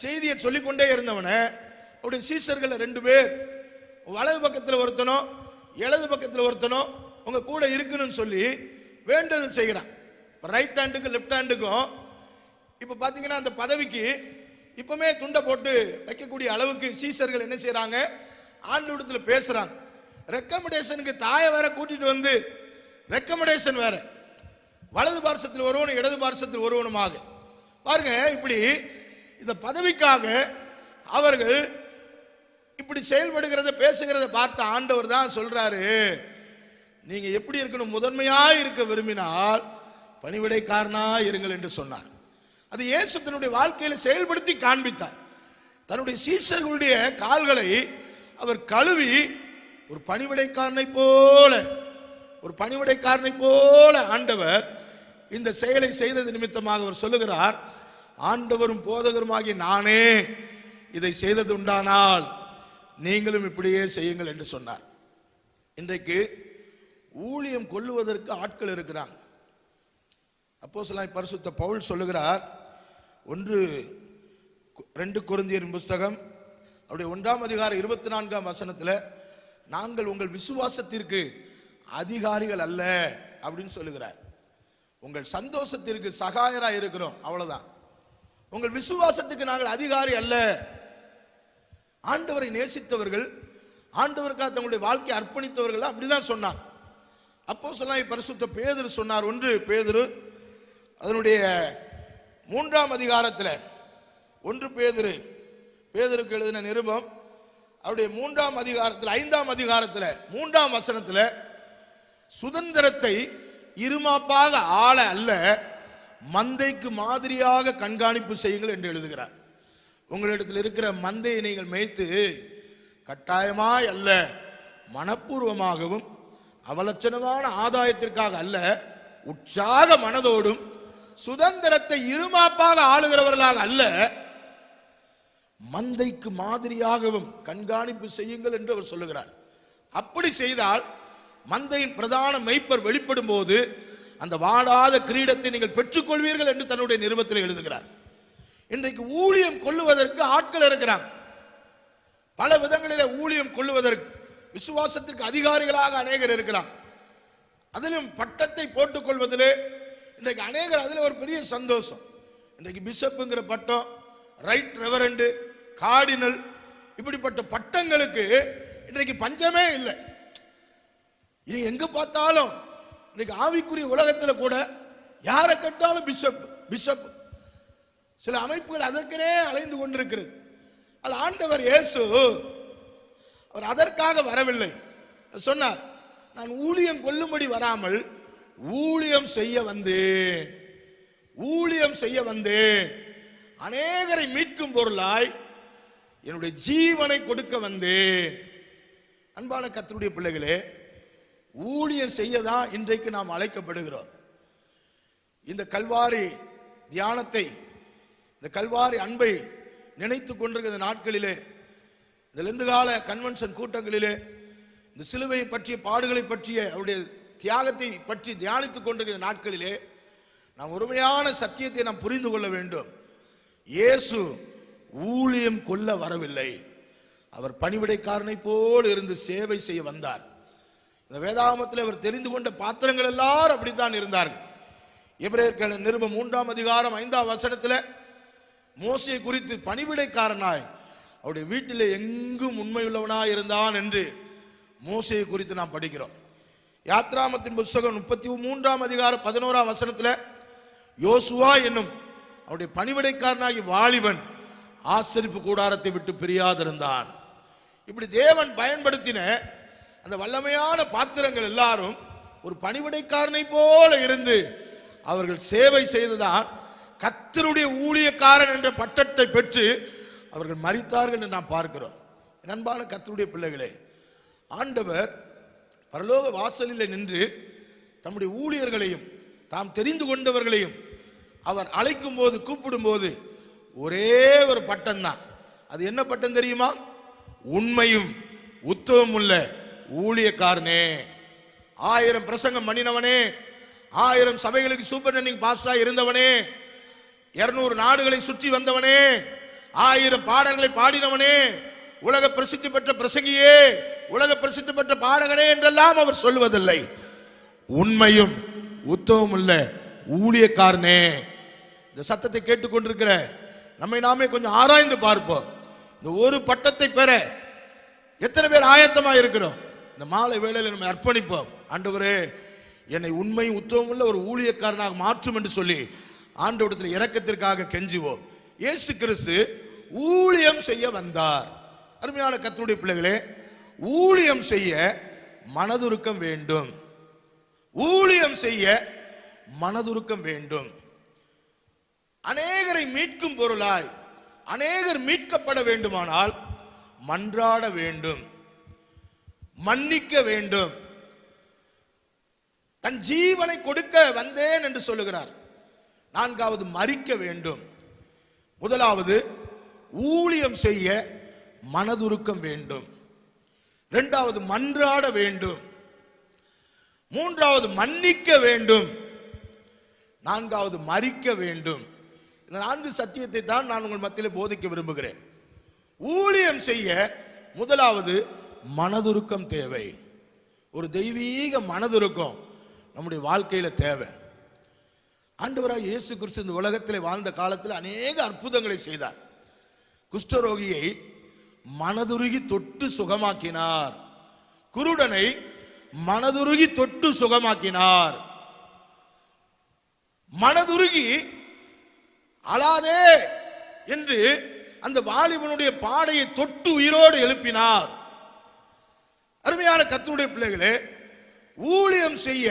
செய்தியை சொல்லிக்கொண்டே இருந்தவன அவருடைய சீஷர்கள் 2 பேர், வலது பக்கத்தில் ஒருத்தனோ இடது பக்கத்தில் ஒருத்தனோ உங்க கூட இருக்குன்னு சொல்லி வேண்டுதல் செய்கிறான். ரைட் ஹேண்டுக்கும் லெஃப்ட் ஹேண்டுக்கும் இப்ப பாத்தீங்கன்னா அந்த பதவிக்கு இப்பவுமே துண்டை போட்டு வைக்கக்கூடிய அளவுக்கு சீஷர்கள் என்ன செய்யறாங்க? ஆண்டவரிடத்துல பேசுறாங்க. ரெக்கமெண்டேஷனுக்கு தாயை வேற கூட்டிட்டு வந்து, ரெக்கமெண்டேஷன் வேற, வலது பார்சத்தில் ஒருவனும் இடது பார்சத்தில் ஒருவனுமாக. பாருங்க, இப்படி இந்த பதவிக்காக அவர்கள் இப்படி செயல்படுகிறத, பேசுகிறத பார்த்த ஆண்டவர் தான் சொல்றாரு, நீங்க எப்படி இருக்கணும்? முதன்மையாய் இருக்க விரும்பினால் பணிவிடைக்காரனா இருங்கள் என்று சொன்னார். அது இயேசு தன்னுடைய வாழ்க்கையில செயல்படுத்தி காண்பித்தார். தன்னுடைய சீஷர்களுடைய கால்களை அவர் கழுவி ஒரு பணிவிடைக்காரனை போல ஆண்டவர் இந்த செயலை செய்தது நிமித்தமாக அவர் சொல்லுகிறார், ஆண்டவரும் போதகருமாகிய நானே இதை செய்தது உண்டானால் நீங்களும் இப்படியே செய்யுங்கள் என்று சொன்னார். இன்றைக்கு ஊழியம் கொள்ளுவதற்கு ஆட்கள் இருக்கிறாங்க. அப்போஸ்தலனாகிய பரிசுத்த பவுல் சொல்லுகிறார், 2 கொரிந்தியர் புஸ்தகம் அவருடைய 1ஆம் அதிகாரம் 24ஆம் வசனத்தில், நாங்கள் உங்கள் விசுவாசத்திற்கு அதிகாரிகள் அல்ல அப்படின்னு சொல்லுகிறார். உங்கள் சந்தோஷத்திற்கு சகாயராக இருக்கிறோம், அவ்வளவுதான். உங்கள் விசுவாசத்துக்கு நாங்கள் அதிகாரி அல்ல. ஆண்டவரை நேசித்தவர்கள், ஆண்டவருக்காக தங்களுடைய வாழ்க்கையை அர்ப்பணித்தவர்கள் அப்படிதான் சொன்னாங்க. அப்போஸ்தலனாகிய பரிசுத்த பேதுரு சொன்னார், 1 பேதுரு அதனுடைய 3ஆம் அதிகாரத்தில், 1 பேதுருக்கு எழுதின நிருபம் அவருடைய 3ஆம் அதிகாரத்தில் 5ஆம் அதிகாரத்தில் 3ஆம் வசனத்தில், சுதந்திரத்தை இருமாப்பாக ஆள அல்ல, மந்தைக்கு மாதிரியாக கண்காணிப்பு செய்யுங்கள் என்று எழுதுகிறார். உங்களிடத்தில் இருக்கிற மந்தையை நீங்கள் மேய்த்து கட்டாயமாய் அல்ல, மனப்பூர்வமாகவும் அவலட்சணமான ஆதாயத்திற்காக அல்ல, உற்சாக மனதோடும் சுதந்திரத்தை இருமாப்பாக ஆளுகிறவர்களாக அல்ல, மந்தைக்கு மாதிரியாகவும் கண்காணிப்பு செய்யுங்கள் என்று அவர் சொல்லுகிறார். அப்படி செய்தால் மந்தையின் பிரதான மெய்ப்பர் வெளிப்படும் போது அந்த வாடாத கிரீடத்தை நீங்கள் பெற்றுக்கொள்வீர்கள் என்று தன்னுடைய நிருபத்தில் எழுதுகிறார். இன்றைக்கு ஊழியம் கொள்ளுவதற்கு ஆட்கள் இருக்கிறாங்க. பல விதங்களிலே ஊழியம் கொள்ளுவதற்கு விசுவாசத்திற்கு அதிகாரிகளாக அநேகர் இருக்கிறார். அதிலும் பட்டத்தை போட்டுக் கொள்வதிலே இன்றைக்கு அநேகர் அதில் ஒரு பெரிய சந்தோஷம். இன்றைக்கு பிஷப்புங்கிற பட்டம், ரைட் ரெவரண்டு, கார்டினல், இப்படிப்பட்ட பட்டங்களுக்கு இன்றைக்கு பஞ்சமே இல்லை. இனி எங்க பார்த்தாலும் இன்னைக்கு ஆவிக்குரிய உலகத்தில் கூட யாரை கேட்டாலும் பிஷப் பிஷப். சில அமைப்புகள் அதற்கே அலைந்து கொண்டிருக்கிறது. அல்ல, ஆண்டவர் இயேசு அவர் அதற்காக வரவில்லை. சொன்னார், நான் ஊழியம் கொள்ளும்படி வராமல் ஊழியம் செய்ய வந்தேன், ஊழியம் செய்ய வந்தேன், அநேகரை மீட்கும் பொருளாய் என்னுடைய ஜீவனை கொடுக்க வந்தேன். அன்பான கர்த்தருடைய பிள்ளைகளே, ஊழியம் செய்யதான் இன்றைக்கு நாம் அழைக்கப்படுகிறோம். இந்த கல்வாரி தியானத்தை, இந்த கல்வாரி அன்பை நினைத்து கொண்டிருக்கிற நாட்களிலே, இந்த லெந்துகால கன்வென்ஷன் கூட்டங்களிலே, இந்த சிலுவை பற்றிய பாடுகளை பற்றிய அவருடைய தியாகத்தை பற்றி தியானித்துக் கொண்டிருக்கிற நாட்களிலே நாம் உண்மையான சத்தியத்தை நாம் புரிந்து கொள்ள வேண்டும். இயேசு ஊழியம் கொள்ள வரவில்லை, அவர் பணிவிடைக்காரனை போல் இருந்து சேவை செய்ய வந்தார். இந்த வேதாகமத்தில் அவர் தெரிந்து கொண்ட பாத்திரங்கள் எல்லாரும் அப்படித்தான் இருந்தார்கள். எபிரேயர் நிருபம் 3ஆம் அதிகாரம் 5ஆம் வசனத்தில் மோசே குறித்து பணிவிடைக்காரனாய் அவருடைய வீட்டிலே எங்கும் உண்மையுள்ளவனாய் இருந்தான் என்று மோசே குறித்து நாம் படிக்கிறோம். யாத்ராமத்தின் புத்தகம் 33ஆம் அதிகாரம் 11ஆம் வசனத்தில் யோசுவா என்னும் அவருடைய பணிவிடைக்காரனாகி வாலிபன் ஆசரிப்பு கூடாரத்தை விட்டு பிரியாதிருந்தான். இப்படி தேவன் பயன்படுத்தின அந்த வல்லமையான பாத்திரங்கள் எல்லாரும் ஒரு பணிவிடைக்காரனை போல இருந்து அவர்கள் சேவை செய்துதான் கர்த்தருடைய ஊழியக்காரன் என்ற பட்டத்தை பெற்று அவர்கள் மரித்தார்கள் என்று நாம் பார்க்கிறோம். அன்பான கர்த்தருடைய பிள்ளைகளே, ஆண்டவர் பரலோக வாசலில் நின்று தம்முடைய ஊழியர்களையும் தாம் தெரிந்து கொண்டவர்களையும் அவர் அழைக்கும் போது, கூப்பிடும் போது ஒரே ஒரு பட்டம் தான். அது என்ன பட்டம் தெரியுமா? உண்மையும் உத்தமம் உள்ள ஊழியக்காரனே. 1000 பிரசங்கம் பண்ணினவனே, 1000 சபைகளுக்கு சூப்பர்டெண்டிங் பாஸ்டரா இருந்தவனே, 200 நாடுகளை சுற்றி வந்தவனே, 1000 பாடல்களை பாடினவனே, உலக பிரசித்தி பெற்ற பிரசங்கியே, உலக பிரசித்தி பெற்ற பாடகனே என்றெல்லாம் அவர் சொல்லுவதில்லை. உண்மையும் உத்தமம் உள்ள ஊழியக்காரனே. இந்த சத்தத்தை கேட்டுக்கொண்டிருக்கிற நம்மை நாமே கொஞ்சம் ஆராய்ந்து பார்ப்போம். இந்த ஒரு பட்டத்தை பெற எத்தனை பேர் ஆயத்தமா இருக்கிறோம்? இந்த மாலை வேளையில் நம்ம அர்ப்பணிப்போம். ஆண்டவரே, என்னை உண்மையும் உத்தமம் உள்ள ஒரு ஊழியக்காரனாக மாற்றும் என்று சொல்லி ஆண்டவரிடத்தில் இரக்கத்திற்காக கெஞ்சுவோம். இயேசு கிறிஸ்து ஊழியம் செய்ய வந்தார். அருமையான கர்த்தருடைய பிள்ளைகளே, ஊழியம் செய்ய மனதுருக்கம் வேண்டும். ஊழியம் செய்ய மனதுருக்கம் வேண்டும். அநேகரை மீட்கும் பொருளாய் அநேகர் மீட்கப்பட வேண்டுமானால் மன்றாட வேண்டும், மன்னிக்க வேண்டும். தன் ஜீவனை கொடுக்க வந்தேன் என்று சொல்லுகிறார். 4வது மரிக்க வேண்டும். முதலாவது ஊழியம் செய்ய மனதுருக்கம் வேண்டும். 2வது மன்றாட வேண்டும். 3வது மன்னிக்க வேண்டும். 4வது மரிக்க வேண்டும். இந்த 4 சத்தியத்தை தான் நான் உங்கள் மத்தியில் போதிக்க விரும்புகிறேன். ஊழியம் செய்ய முதலாவது மனதுருக்கம் தேவை. ஒரு தெய்வீக மனதுருக்கம் நம்முடைய வாழ்க்கையில தேவை. ஆண்டவராக இயேசு கிறிஸ்து இந்த உலகத்தில் வாழ்ந்த காலத்தில் அநேக அற்புதங்களை செய்தார். குஷ்டரோகியை மனதுருகி தொட்டு சுகமாக்கினார். குருடனை மனதுருகி தொட்டு சுகமாக்கினார். மனதுருகி அழாதே என்று அந்த வாலிபனுடைய பாடையை தொட்டு உயிரோடு எழுப்பினார். அருமையான கர்த்தருடைய பிள்ளைகளே, ஊழியம் செய்ய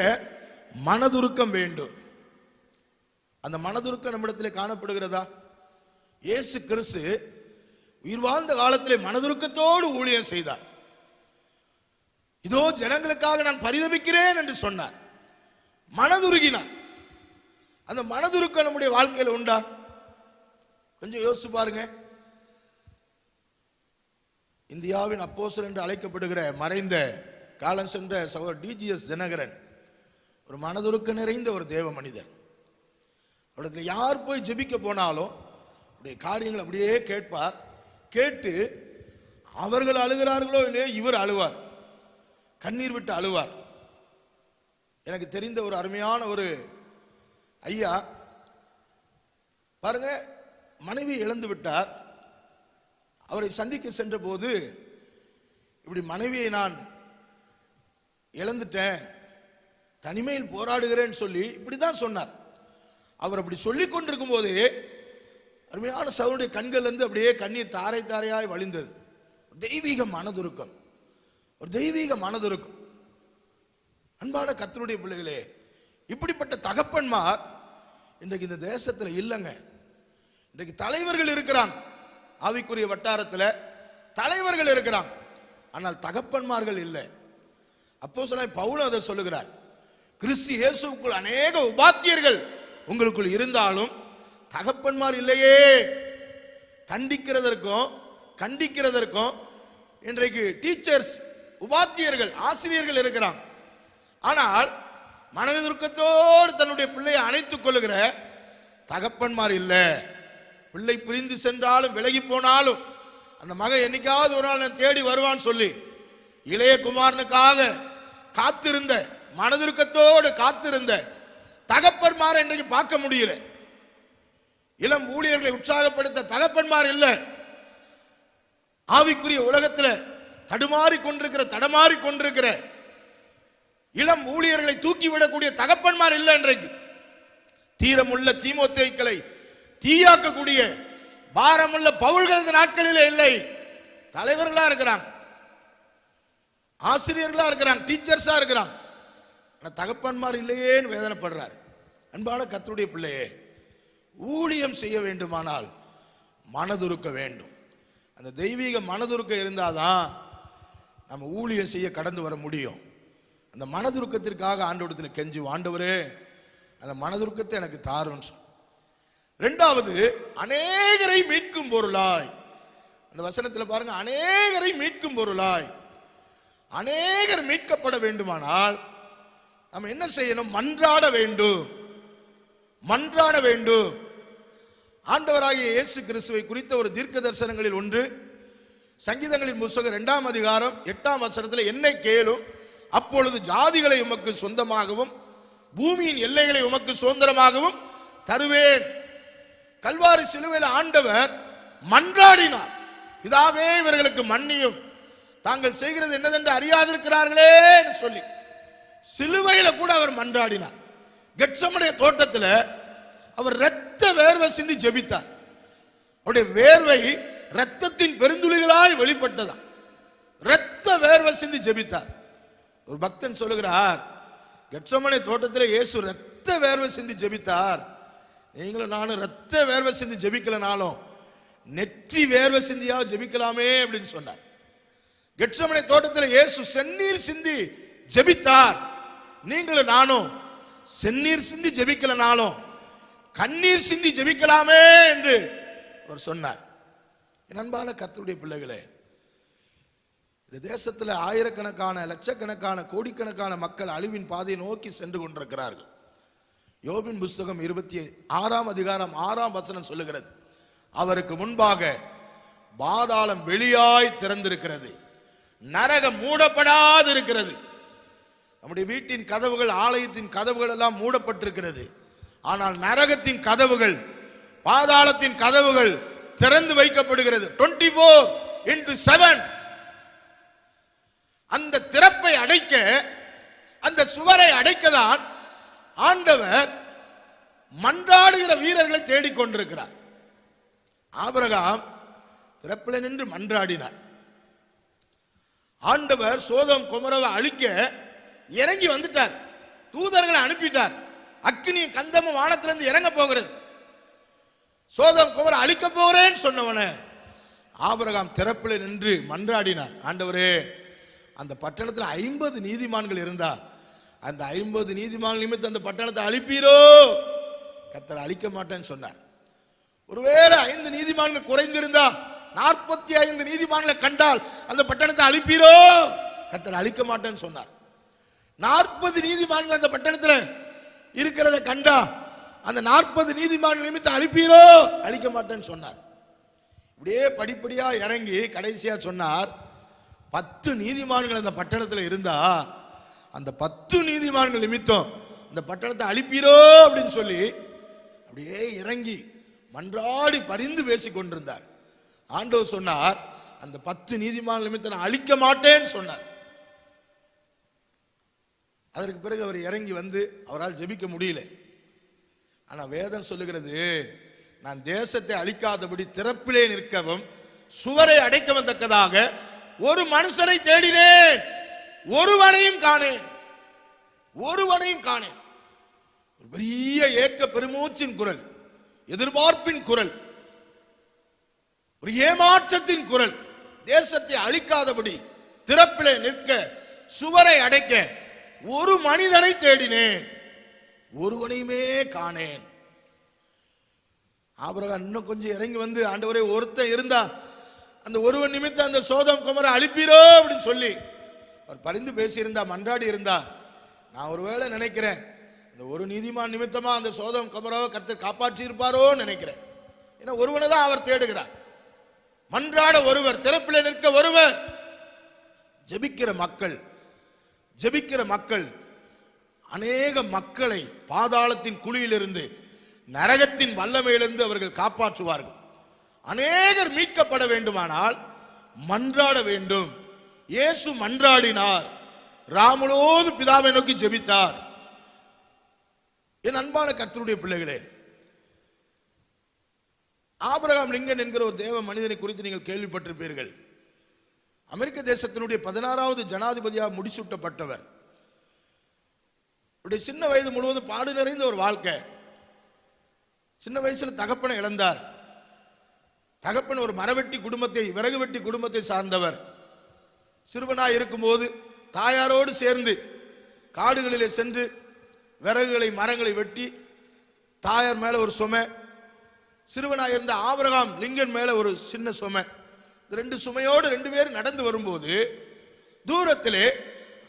மனதுருக்கம் வேண்டும். அந்த மனதுருக்கம் நம்மிடத்தில் காணப்படுகிறதா? இயேசு கிறிஸ்து உயிர் வாழ்ந்த காலத்திலே மனதுருக்கத்தோடு ஊழியம் செய்தார். இதோ ஜனங்களுக்காக நான் பரிதபிக்கிறேன் என்று சொன்னார். மனதுருகினார். அந்த மனதுருக்கம் நம்முடைய வாழ்க்கையில் உண்டா? கொஞ்சம் யோசிச்சு பாருங்க. இந்தியாவின் அப்போஸ்தலர் என்று அழைக்கப்படுகிற மறைந்த காலம் சென்ற சகோதரர் டிஜிஎஸ் தினகரன் ஒரு மனதுருக்க நிறைந்த ஒரு தேவ மனிதர். அவரிடத்துல யார் போய் ஜெபிக்க போனாலும் அப்படியே காரியங்கள் அப்படியே கேட்பார். கேட்டு அவர்கள் அழுகிறார்களோ இல்லையோ இவர் அழுவார், கண்ணீர் விட்டு அழுவார். எனக்கு தெரிந்த ஒரு அருமையான ஒரு ஐயா பாருங்க, மனைவி இழந்து விட்டார். அவரை சந்திக்க சென்ற போது, இப்படி மனைவியை நான் இழந்துட்டேன், தனிமையில் போராடுகிறேன்னு சொல்லி இப்படிதான் சொன்னார். அவர் அப்படி சொல்லிக் கொண்டிருக்கும் போது அருமையான சகோதரனுடைய கண்கள் இருந்து அப்படியே கண்ணீர் தாரை தாரையாய் வழிந்தது. தெய்வீக மனதுருக்கம், ஒரு தெய்வீக மனதுருக்கம். அன்பான கர்த்தருடைய பிள்ளைகளே, இப்படிப்பட்ட தகப்பன்மார் இன்றைக்கு இந்த தேசத்தில் இல்லைங்க. இன்றைக்கு தலைவர்கள் இருக்கிறாங்க, ஆவிக்குரிய வட்டாரத்தில் தலைவர்கள் இருக்கிறாங்க, ஆனால் தகப்பன்மார்கள் இல்லை. அப்போஸ்தலனாகிய பவுல் அதை சொல்லுகிறார், கிறிஸ்து இயேசுவுக்குள் அநேக உபாத்தியர்கள் உங்களுக்குள் இருந்தாலும் தகப்பன்மார் இல்லையே. கண்டிக்கிறதற்கும் இன்றைக்கு டீச்சர்ஸ், உபாத்தியர்கள், ஆசிரியர்கள் இருக்கிறாங்க. ஆனால் மனதுருக்கத்தோடு தன்னுடைய பிள்ளையை அணைத்துக் கொள்ளுகிற தகப்பன்மார் இல்லை. பிள்ளை பிரிந்து சென்றாலும் விலகி போனாலும் அந்த மகன் என்னைக்காவது ஒரு நாள் தேடி வருவான்னு சொல்லி இளைய குமாரனுக்காக காத்திருந்த, மனதுருக்கத்தோடு காத்திருந்த தகப்பன்மாரை இன்றைக்கு பார்க்க முடியல. இளம் ஊழியர்களை உற்சாகப்படுத்த தகப்பன்மார் இல்லை. ஆவிக்குரிய உலகத்தில் தடமாறி கொண்டிருக்கிற இளம் ஊழியர்களை தூக்கிவிடக்கூடிய தகப்பன்மார் இல்லை. இன்றைக்கு தீரமுள்ள தீமோத்தேயுக்களை தீயாக்கக்கூடிய பாரமுள்ள பவுல்கள் இந்த நாட்களில் இல்லை. தலைவர்களா இருக்கிறாங்க, ஆசிரியர்களா இருக்கிறாங்க, டீச்சர்ஸா இருக்கிறாங்க, தகப்பன்மார் இல்லையேன்னு வேதனைப்படுறார். அன்பான கர்த்தருடைய பிள்ளையே, ஊழியம் செய்ய வேண்டுமானால் மனதுருக்க வேண்டும். அந்த தெய்வீக மனதுருக்க இருந்தாதான் நம்ம ஊழியம் செய்ய கடந்து வர முடியும். அந்த மனதுருக்கத்திற்காக ஆண்டவரிடத்தில் கெஞ்சி, ஆண்டவரே அந்த மனதுருக்கத்தை எனக்கு தாருன்னு சொல். இரண்டாவது, அநேகரை மீட்கும் பொருளாய். அந்த வசனத்தில் பாருங்க, அநேகரை மீட்கும் பொருளாய். அநேகர் மீட்கப்பட வேண்டுமானால் நம்ம என்ன செய்யணும்? மன்றாட வேண்டும். ஆண்டவராகிய இயேசு கிறிஸ்துவை குறித்த ஒரு தீர்க்க தரிசனங்களில் ஒன்று, சங்கீதங்களின் புத்தகம் 2ஆம் அதிகாரம் 8ஆம் வசனத்தில், என்னை கேளும், அப்பொழுது ஜாதிகளை உமக்கு சொந்தமாகவும் பூமியின் எல்லைகளை உமக்கு சுதந்திரமாகவும் தருவேன். கல்வாரி சிலுவையில் ஆண்டவர் மன்றாடினார், இதாவே இவர்களுக்கு மன்னியும், தாங்கள் செய்கிறது என்னதென்று அறியாதிருக்கிறார்களே சொல்லி சிலுவையில கூட அவர் மன்றாடினார். கெத்சமனே தோட்டத்தில் அவர் இரத்த வேர்வை சிந்தி ஜெபித்தார். அவருடைய வேர்வை இரத்தத்தின் பெருந்துளிகளாய் வெளிப்பட்டதாம். இரத்த வேர்வை சிந்தி ஜெபித்தார். ஒரு பக்தன் சொல்லுகிறார், கெத்சமனே தோட்டத்தில் இயேசு இரத்த வேர்வை சிந்தி ஜெபித்தார், நீங்களும் நானும் இரத்த வேர்வை சிந்தி ஜெபிக்கலனாலும் நெற்றி வேர்வை சிந்தியா ஜெபிக்கலாமே அப்படின்னு சொன்னார். கெத்சமனே தோட்டத்தில் இயேசு செந்நீர் சிந்தி ஜெபித்தார், நீங்களும் நானும் செந்நீர் சிந்தி ஜெபிக்கலனாலும் கண்ணீர் சிந்தி ஜெபிக்கலாமே என்று அவர் சொன்னார். என் அன்பான கர்த்தருடைய பிள்ளைகளே, இந்த தேசத்தில் ஆயிரக்கணக்கான, லட்சக்கணக்கான, கோடிக்கணக்கான மக்கள் அழிவின் பாதையை நோக்கி சென்று கொண்டிருக்கிறார்கள். யோபின் புஸ்தகம் 26ஆம் அதிகாரம் 6ஆம் வசனம் சொல்லுகிறது, அவருக்கு முன்பாக பாதாளம் வெளியாய் திறந்திருக்கிறது, நரகம் மூடப்படாது இருக்கிறது. நம்முடைய வீட்டின் கதவுகள், ஆலயத்தின் கதவுகள் எல்லாம் மூடப்பட்டிருக்கிறது. ஆனால் நரகத்தின் கதவுகள், பாதாளத்தின் கதவுகள் திறந்து வைக்கப்படுகிறது. 24/7. அந்த திறப்பை அடைக்க, அந்த சுவரை அடைக்கதான் ஆண்டவர் மன்றாடுகிற வீரர்களை தேடிக்கொண்டிருக்கிறார். ஆபிரகாம் திறப்பில் நின்று மன்றாடினார். ஆண்டவர் சோதோம் கொமோராவை அழிக்க இறங்கி வந்துட்டார், தூதர்களை அனுப்பிட்டார். அக்கினி கந்தமும் வானத்திலிருந்து இறங்க போகிறது. சோதோம் கொமோரா அழிக்க போகிறேன்னு சொன்னவன ஆபிரகாம் திறப்பில் நின்று மன்றாடினார், ஆண்டவரே அந்த பட்டணத்தில் 50 நீதிமான்கள் இருந்தா அந்த 50 நீதிமான்கள் நிமித்தம் அந்த பட்டணத்தை அழிப்பீரோ? கர்த்தர் அழிக்க மாட்டேன்னு சொன்னார். ஒருவேளை 5 நீதிமான்கள் குறைந்திருந்தா 45 நீதிமான்களை கண்டால் அந்த பட்டணத்தை அழிப்பீரோ? கர்த்தர் அழிக்க மாட்டேன்னு சொன்னார். 40 நீதிமான்கள் அந்த பட்டணத்தில் இருக்கிறத கண்டா அந்த 40 நீதிமான்கள் நிமித்தம் அழிப்பீரோ? அழிக்க மாட்டேன்னு சொன்னார். இப்படியே படிப்படியா இறங்கி கடைசியா சொன்னார், 10 நீதிமான்கள் அந்த பட்டணத்தில் இருந்தா அந்த 10 நீதிமான்கள் நிமித்தம் இந்த பட்டணத்தை அழிப்பீரோ அப்படின்னு சொல்லி அப்படியே இறங்கி மன்றாடி பரிந்து பேசிக் கொண்டிருந்தார். ஆண்டவர் சொன்னார், அந்த 10 நீதிமான்கள் நிமித்தம் நான் அழிக்க மாட்டேன்னு சொன்னார். அதற்கு பிறகு அவர் இறங்கி வந்து அவரால் ஜெபிக்க முடியல. ஆனா வேதம் சொல்லுகிறது, நான் தேசத்தை அழிக்காதபடி திறப்பிலே நிற்கவும் சுவரை அடைக்கவும் தக்கதாக ஒரு மனுஷனை தேடினேன், ஒருவனையும் காணேன். ஒருவனையும் காணேன். ஒரு பெரிய ஏக்க பெருமூச்சின் குரல், எதிர்பார்ப்பின் குரல், ஒரு ஏமாற்றத்தின் குரல். தேசத்தை அழிக்காதபடி திறப்பிலே நிற்க சுவரை அடைக்க ஒரு மனிதனை தேடினேன், ஒருவனையுமே காணேன். ஆபிரகாம் இன்னும் கொஞ்சம் இறங்கி வந்து, ஆண்டவரே ஒருத்தன் இருந்தா அந்த ஒருவன் நிமித்தம் அந்த சோதம் குமரை அழிப்பீரோ அப்படின்னு சொல்லி அவர் பரிந்து பேசியிருந்தா, மன்றாடி இருந்தா, நான் ஒருவேளை நினைக்கிறேன் இந்த ஒரு நீதிமான் நிமித்தமா அந்த சோதம் குமராவை கர்த்தர் காப்பாற்றி இருப்பாரோ நினைக்கிறேன். ஏன்னா ஒருவனை தான் அவர் தேடுகிறார். மன்றாட ஒருவர், திறப்பிலே நிற்க ஒருவர். ஜெபிக்கிற மக்கள் அநேக மக்களை பாதாளத்தின் குழியிலிருந்து, நரகத்தின் வல்லமையிலிருந்து அவர்கள் காப்பாற்றுவார்கள். அநேகர் மீட்கப்பட வேண்டுமானால் மன்றாட வேண்டும். இயேசு மன்றாடினார், ராமனோடு பிதாவை நோக்கி ஜெபித்தார். என் அன்பான கர்த்தருடைய பிள்ளைகளே, ஆபிரகாம் லிங்கன் என்கிற ஒரு தேவ மனிதனை குறித்து நீங்கள் கேள்விப்பட்டிருப்பீர்கள். அமெரிக்க தேசத்தினுடைய 16வது ஜனாதிபதியாக முடிசூட்டப்பட்டவர். சின்ன வயது முழுவதும் பாடு நிறைந்த ஒரு வாழ்க்கை. சின்ன வயசுல தகப்பனை இழந்தார். தகப்பன் ஒரு மரவெட்டி குடும்பத்தை, விறகு வெட்டி குடும்பத்தை சார்ந்தவர். சிறுவனாய் இருக்கும்போது தாயாரோடு சேர்ந்து காடுகளிலே சென்று விறகுகளை, மரங்களை வெட்டி தாயார் மேல ஒரு சுமை, சிறுவனாய் இருந்த ஆபிரகாம் லிங்கன் மேல ஒரு சின்ன சுமை. ரெண்டு சுமையோடு 2 பேரும் நடந்து வரும்போது தூரத்திலே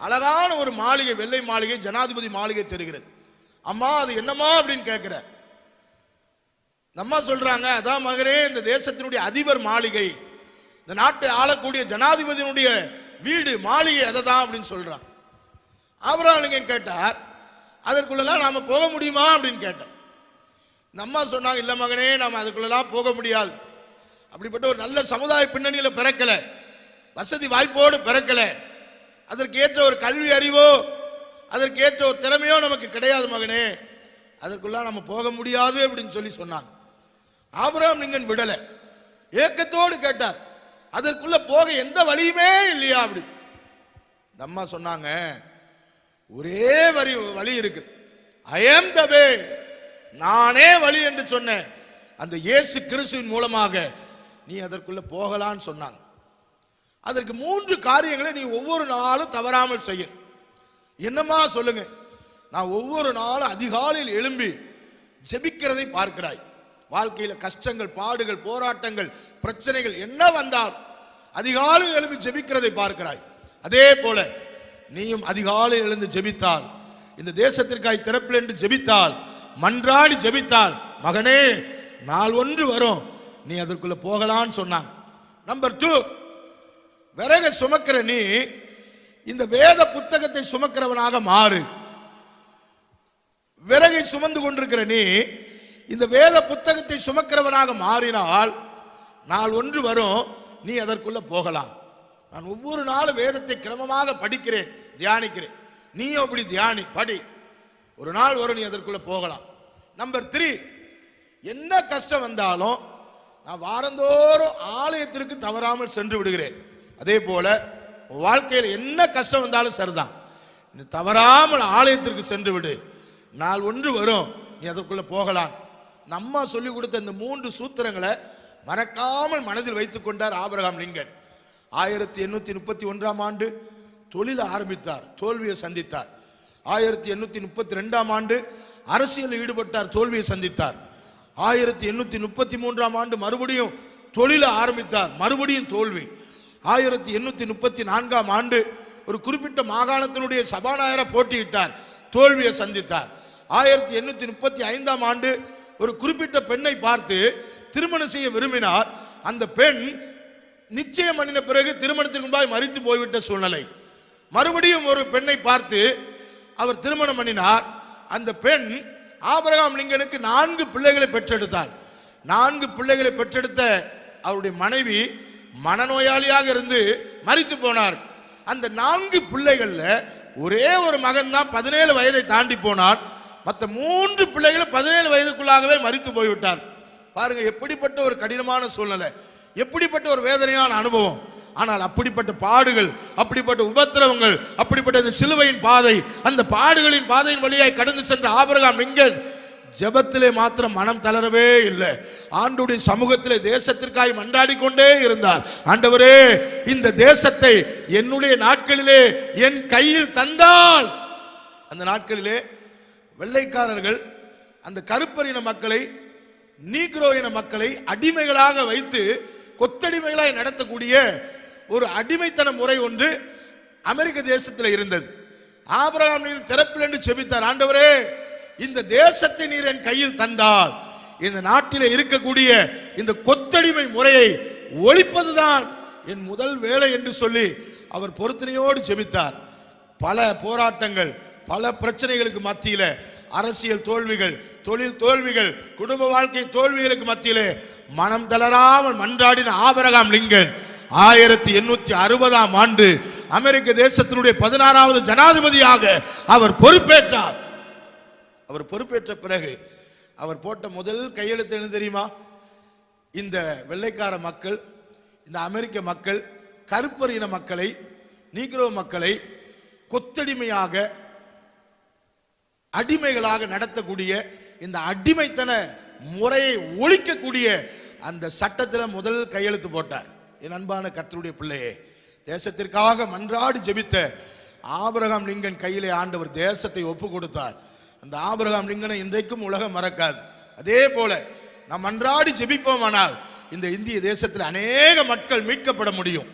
அழகான ஒரு மாளிகை, வெள்ளை மாளிகை, ஜனாதிபதி மாளிகை தெரிகிறது. அம்மா அது என்னம்மா அப்படின்னு கேட்கிறார். அம்மா சொல்றாங்க, அதான் மகனே இந்த தேசத்தினுடைய அதிபர் மாளிகை, இந்த நாட்டை ஆளக்கூடிய ஜனாதிபதியினுடைய வீடு மாளிகை, அதை தான் அப்படின்னு சொல்றான். ஆபிரகாம் லிங்கன் கேட்டார், அதற்குள்ளெல்லாம் நாம போக முடியுமா அப்படின்னு கேட்டார். அம்மா சொன்னாங்க, இல்ல மகனே, நாம அதுக்குள்ளெல்லாம் போக முடியாது. அப்படிப்பட்ட ஒரு நல்ல சமுதாய பின்னணியில பிறக்கல, வசதி வாய்ப்போடு பிறக்கல, அதற்கு ஏற்ற ஒரு கல்வி அறிவோ அதற்கு ஏற்ற ஒரு திறமையோ நமக்கு கிடையாது மகனே, அதற்குள்ள நம்ம போக முடியாது அப்படின்னு சொல்லி சொன்னாங்க. ஆபிரகாம் லிங்கன் விடல, ஏக்கத்தோடு கேட்டார், அதற்குள்ள போக எந்த வழியுமே இல்லையா அப்படி. அம்மா சொன்னாங்க, ஒரே வழி இருக்கு, ஐ ஆம் த வே, நானே வழி என்று சொன்ன அந்த இயேசு கிறிஸ்துவின் மூலமாக நீ அதற்குள்ள போகலான்னு சொன்னாங்க. அதற்கு 3 காரியங்களை நீ ஒவ்வொரு நாளும் தவறாமல் செய்ய. என்னமா சொல்லுங்க? நான் ஒவ்வொரு நாளும் அதிகாலையில் எழும்பி ஜெபிக்கிறதை பார்க்கிறாய். வாழ்க்கையில கஷ்டங்கள், பாடுகள், போராட்டங்கள், பிரச்சனைகள் என்ன வந்தால் அதிகாலையில் எழும்பி ஜெபிக்கிறதை பார்க்கிறாய். அதே போல நீயும் அதிகாலையில் எழுந்து ஜெபித்தால், இந்த தேசத்திற்காய் திறப்பில் என்று ஜெபித்தால், மன்றாடி ஜெபித்தால், மகனே நாள் ஒன்று வரும், நீ அதற்குள்ள போகலான்னு சொன்னாங்க. நம்பர் 2, விறக சுமக்கிற நீ இந்த வேத புத்தகத்தை சுமக்கிறவனாக மாறு. விறகை சுமந்து கொண்டிருக்கிற நீ இந்த வேத புத்தகத்தை சுமக்கிறவனாக மாறினால் நாள் ஒன்று வரும், நீ அதற்குள்ள போகலாம். நான் ஒவ்வொரு நாளும் வேதத்தை கிரமமாக படிக்கிறேன், தியானிக்கிறேன். நீயும் அப்படி தியானி, படி. ஒரு நாள் வரும், நீ அதற்குள்ள போகலாம். நம்பர் 3, என்ன கஷ்டம் வந்தாலும் நான் வாரந்தோறும் ஆலயத்திற்கு தவறாமல் சென்று விடுகிறேன். அதே போல வாழ்க்கையில் என்ன கஷ்டம் வந்தாலும் சரிதான், நீ தவறாமல் ஆலயத்திற்கு சென்று விடு. நாள் ஒன்று வரும், நீ அதற்குள்ள போகலாம். நம்ம சொல்லிக் கொடுத்த இந்த 3 சூத்திரங்களை மறக்காமல் மனதில் வைத்துக் கொண்டார் ஆபிரகாம் லிங்கன். 1831ஆம் ஆண்டு தொழில் ஆரம்பித்தார், தோல்வியை சந்தித்தார். 1832ஆம் ஆண்டு அரசியலில் ஈடுபட்டார், தோல்வியை சந்தித்தார். 1833ஆம் ஆண்டு மறுபடியும் தொழிலை ஆரம்பித்தார், மறுபடியும் தோல்வி. 1834ஆம் ஆண்டு ஒரு குறிப்பிட்ட மாகாணத்தினுடைய சபாநாயகரை போட்டியிட்டார், தோல்வியை சந்தித்தார். 1835ஆம் ஆண்டு ஒரு குறிப்பிட்ட பெண்ணை பார்த்து திருமணம் செய்ய விரும்பினார். அந்த பெண் நிச்சயம் பண்ணின பிறகு திருமணத்திற்கு முன்பாக மரித்து போய்விட்ட சூழ்நிலை. மறுபடியும் ஒரு பெண்ணை பார்த்து அவர் திருமணம் பண்ணினார். அந்த பெண் ஆபிரகாம் லிங்கனுக்கு 4 பிள்ளைகளை பெற்றெடுத்தாள். 4 பிள்ளைகளை பெற்றெடுத்த அவருடைய மனைவி மனநோயாளியாக இருந்து மரித்து போனார். அந்த 4 பிள்ளைகள்ல ஒரே ஒரு மகன் தான் 17 வயதை தாண்டி போனார். மற்ற 3 பிள்ளைகளும் 17 வயதுக்குள்ளாகவே மரித்து போய்விட்டார். பாருங்க, எப்படிப்பட்ட ஒரு கடினமான சூழ்நிலை, எப்படிப்பட்ட ஒரு வேதனையான அனுபவம். ஆனால் அப்படிப்பட்ட பாடுகள், அப்படிப்பட்ட உபத்திரவங்கள், அப்படிப்பட்ட இந்த சிலுவையின் பாதை, அந்த பாடுகளின் பாதையின் வழியாய் கடந்து சென்ற ஆபிரகாம் லிங்கன் ஜெபத்திலே மாத்திரம் மனம் தளரவே இல்லை. ஆண்டவருடைய சமூகத்திலே தேசத்திற்காக மன்றாடி கொண்டே இருந்தார். ஆண்டவரே, இந்த தேசத்தை என்னுடைய நாட்களிலே என் கையில் தந்தால். அந்த நாட்களிலே வெள்ளைக்காரர்கள் அந்த கருப்பரின மக்களை, நீக்ரோ இன மக்களை அடிமைகளாக வைத்து கொத்தடிமைகளாய் நடத்தக்கூடிய ஒரு அடிமைத்தன முறை ஒன்று அமெரிக்க தேசத்தில் இருந்தது. ஆபிரகாம் திறப்பில் என்று செபித்தார். ஆண்டவரே, இந்த தேசத்தை நீர் என் கையில் தந்தால் இந்த நாட்டிலே இருக்கக்கூடிய இந்த கொத்தடிமை முறையை ஒழிப்பதுதான் என் முதல் வேலை என்று சொல்லி அவர் பொருத்தனையோடு செபித்தார். பல போராட்டங்கள், பல பிரச்சனைகளுக்கு மத்தியில, அரசியல் தோல்விகள், தொழில் தோல்விகள், குடும்ப வாழ்க்கை தோல்விகளுக்கு மத்தியிலே மனம் தளராமல் மன்றாடின ஆபிரகாம் லிங்கன் 1860ஆம் ஆண்டு அமெரிக்க தேசத்தினுடைய 16வது ஜனாதிபதியாக அவர் பொறுப்பேற்றார். அவர் பொறுப்பேற்ற பிறகு அவர் போட்ட முதல் கையெழுத்து என்ன தெரியுமா? இந்த வெள்ளைக்கார மக்கள், இந்த அமெரிக்க மக்கள் கருப்பர் இன மக்களை, நீக்ரோ மக்களை கொத்தடிமையாக, அடிமைகளாக நடத்தக்கூடிய இந்த அடிமைத்தன முறையை ஒழிக்கக்கூடிய அந்த சட்டத்தில் முதல் கையெழுத்து போட்டார். என் அன்பான கர்த்தருடைய பிள்ளையே, தேசத்திற்காக மன்றாடி ஜெபித்த ஆபிரகாம் லிங்கன் கையிலே ஆண்டவர் தேசத்தை ஒப்பு கொடுத்தார். அந்த ஆபிரகாம் லிங்கனை இன்றைக்கும் உலகம் மறக்காது. அதே போல நாம் மன்றாடி ஜெபிப்போமானால் இந்த இந்திய தேசத்தில் அநேக மக்கள் மீட்கப்பட முடியும்.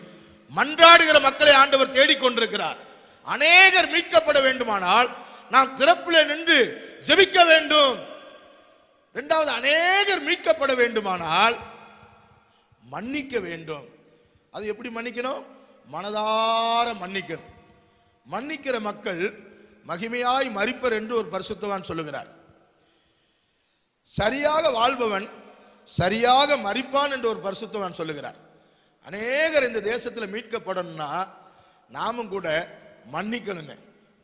மன்றாடுகிற மக்களை ஆண்டவர் தேடிக்கொண்டிருக்கிறார். அநேகர் மீட்கப்பட வேண்டுமானால் நாம் திறப்பிலே நின்று ஜெபிக்க வேண்டும். இரண்டாவது, அநேகர் மீட்கப்பட வேண்டுமானால் மன்னிக்க வேண்டும். அது எப்படி மன்னிக்கணும்? மனதார மன்னிக்கணும். மன்னிக்கிற மக்கள் மகிமையாய் மரிப்பர் என்று ஒரு பரிசுத்தவான் சொல்லுகிறார். சரியாக வாழ்பவன் சரியாக மரிப்பான் என்று ஒரு பரிசுத்தவான் சொல்லுகிறார். அநேகர் இந்த தேசத்தில் மீட்கப்படணும்னா நாமும் கூட மன்னிக்கணுங்க.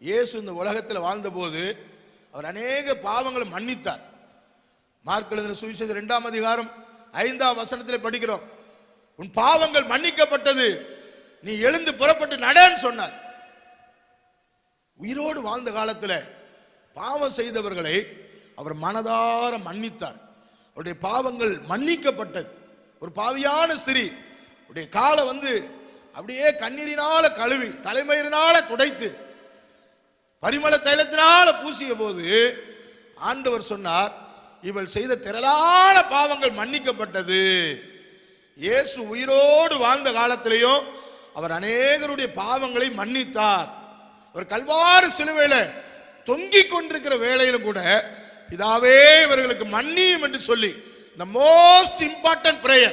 இயேசு இந்த உலகத்தில் வாழ்ந்தபோது அவர் அநேக பாவங்களை மன்னித்தார். மார்க் எழுதின சுவிசேஷம் 2ஆம் அதிகாரம் 5ஆம் வசனத்தில் படிக்கிறோம், உன் பாவங்கள் மன்னிக்கப்பட்டது, நீ எழுந்து புறப்பட்டு நடன்னு சொன்னார். உயிரோடு வாழ்ந்த காலத்தில் பாவம் செய்தவர்களை அவர் மனதார மன்னித்தார். அவருடைய பாவங்கள் மன்னிக்கப்பட்டது. ஒரு பாவியான ஸ்திரீ அவருடைய காலை அப்படியே கண்ணீரினால கழுவி தலைமயிரினால துடைத்து பரிமள தைலத்தினால பூசிய போது ஆண்டவர் சொன்னார், இவள் செய்த திரளான பாவங்கள் மன்னிக்கப்பட்டது. இயேசு உயிரோடு வாழ்ந்த காலத்திலேயும் அவர் அநேகருடைய பாவங்களை மன்னித்தார். அவர் கல்வாரி சிலுவையில தொங்கிக் கொண்டிருக்கிற வேளையிலும் கூட பிதாவே இவர்களுக்கு மன்னியும் என்று சொல்லி the most important prayer,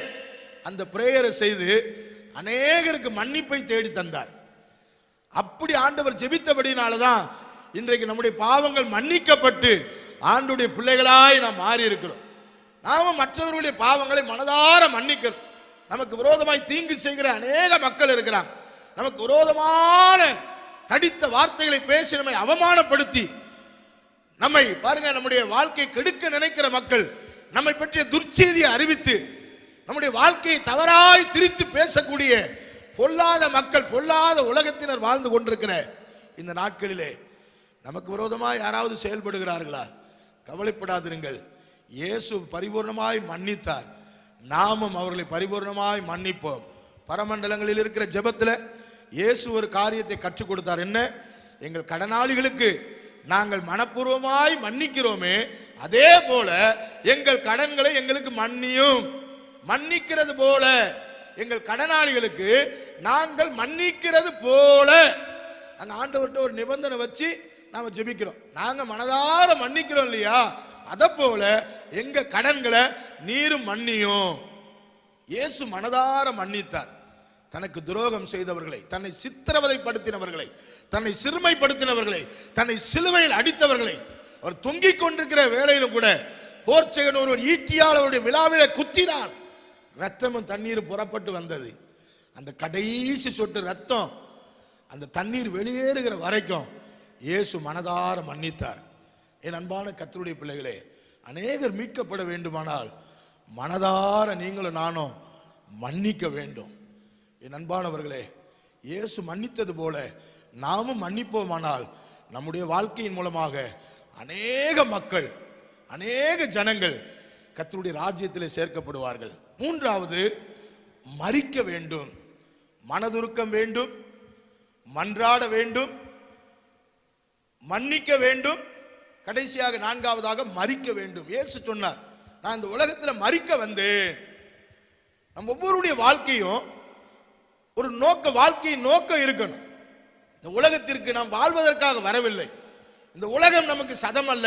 அந்த பிரேயரை செய்து அநேகருக்கு மன்னிப்பை தேடி தந்தார். அப்படி ஆண்டவர் ஜெபித்தபடினாலதான் இன்றைக்கு நம்முடைய பாவங்கள் மன்னிக்கப்பட்டு ஆண்டவருடைய பிள்ளைகளாய் நாம் மாறி இருக்கிறோம். நாம மற்றவர்களுடைய பாவங்களை மனதார மன்னிக்கிறோம். நமக்கு விரோதமாய் தீங்கு செய்கிற அநேக மக்கள் இருக்கிறாங்க. நமக்கு விரோதமான கடித்த வார்த்தைகளை பேசி நம்மை அவமானப்படுத்தி நம்மை பாருங்க நம்முடைய வாழ்க்கையை கெடுக்க நினைக்கிற மக்கள், நம்மை பற்றிய துர்ச்செய்தியை அறிவித்து நம்முடைய வாழ்க்கையை தவறாய் திரித்து பேசக்கூடிய பொல்லாத மக்கள், பொல்லாத உலகத்தினர் வாழ்ந்து கொண்டிருக்கிற இந்த நாட்களிலே நமக்கு விரோதமாய் யாராவது செயல்படுகிறார்களா? கவலைப்படாதிருங்கள். இயேசு பரிபூர்ணமாய் மன்னித்தார். நாமும் அவர்களை பரிபூர்ணமாய் மன்னிப்போம். பரமண்டலங்களில் இருக்கிற ஜெபத்தில் இயேசு ஒரு காரியத்தை கற்றுக் கொடுத்தார். என்ன? எங்கள் கடனாளிகளுக்கு நாங்கள் மனப்பூர்வமாய் மன்னிக்கிறோமே, அதே போல எங்கள் கடன்களை எங்களுக்கு மன்னியும். மன்னிக்கிறது போல எங்கள் கடனாளிகளுக்கு நாங்கள் மன்னிக்கிறது போல. அந்த ஆண்டவர்கிட்ட ஒரு நிபந்தனை வச்சு நாம ஜெபிக்கிறோம். நாங்க மனதார மன்னிக்கிறோம் இல்லையா, அத போல எங்க கடன்களை நீரும் மன்னியும். இயேசு மனதார மன்னித்தார். தனக்கு துரோகம் செய்தவர்களை, தன்னை சித்திரவதைப்படுத்தினவர்களை, தன்னை சிறுமைப்படுத்தினவர்களை, தன்னை சிலுவையில் அடித்தவர்களை அவர் தொங்கிக் கொண்டிருக்கிற வேளையிலும் கூட போர்ச்செயன் ஒருவர் ஈட்டியால் அவருடைய விழாவிலே குத்தினான். ரத்தமும் தண்ணீர் புறப்பட்டு வந்தது. அந்த கடைசி சொட்டு ரத்தம் அந்த தண்ணீர் வெளியேறுகிற வரைக்கும் இயேசு மனதார மன்னித்தார். என் அன்பான கர்த்தருடைய பிள்ளைகளே, அநேகர் மீட்கப்பட வேண்டுமானால் மனதார நீங்களும் நானும் மன்னிக்க வேண்டும். என் அன்பானவர்களே, இயேசு மன்னித்தது போல நாமும் மன்னிப்போமானால் நம்முடைய வாழ்க்கையின் மூலமாக அநேக மக்கள், அநேக ஜனங்கள் கர்த்தருடைய ராஜ்யத்திலே சேர்க்கப்படுவார்கள். மூன்றாவது, மரிக்க வேண்டும். மனதுருக்கம் வேண்டும், மன்றாட வேண்டும், மன்னிக்க வேண்டும், கடைசியாக நான்காவதாக மரிக்க வேண்டும். இயேசு சொன்னார், நான் இந்த உலகத்தில் மரிக்க வந்தேன். நம்ம ஒவ்வொருடைய வாழ்க்கையும் ஒரு வாழ்க்கையின் நோக்கம் இருக்கணும். இந்த உலகத்திற்கு நாம் வாழ்வதற்காக வரவில்லை. இந்த உலகம் நமக்கு சதம் அல்ல.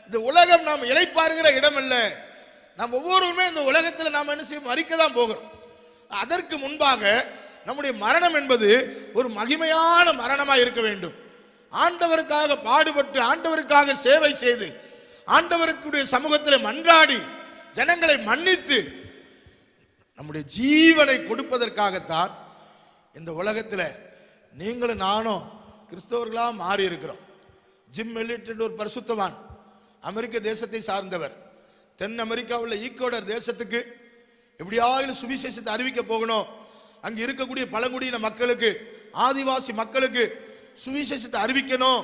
இந்த உலகம் நாம் இளைப்பாறுகிற இடம் அல்ல. நாம் ஒவ்வொருவருமே இந்த உலகத்தில் நாம் என்ன செய்ய மரிக்க தான் போகிறோம். அதற்கு முன்பாக நம்முடைய மரணம் என்பது ஒரு மகிமையான மரணமாக இருக்க வேண்டும். ஆண்டவருக்காக பாடுபட்டு, ஆண்டவருக்காக சேவை செய்து, ஆண்டவருக்குடைய சமூகத்தில் மன்றாடி, ஜனங்களை மன்னித்து நம்முடைய ஜீவனை கொடுப்பதற்காகத்தான் இந்த உலகத்தில் நீங்களும் நானும் கிறிஸ்தவர்களாக மாறி இருக்கிறோம். ஜிம் எலியட் என்ற ஒரு பரிசுத்தவான், அமெரிக்க தேசத்தை சார்ந்தவர், தென் அமெரிக்காவில் ஈக்குவடர் தேசத்துக்கு எப்படியாவது சுவிசேஷத்தை அறிவிக்க போகணும். அங்கு இருக்கக்கூடிய பழங்குடியின மக்களுக்கு, ஆதிவாசி மக்களுக்கு சுவிசேஷத்தை அறிவிக்கணும்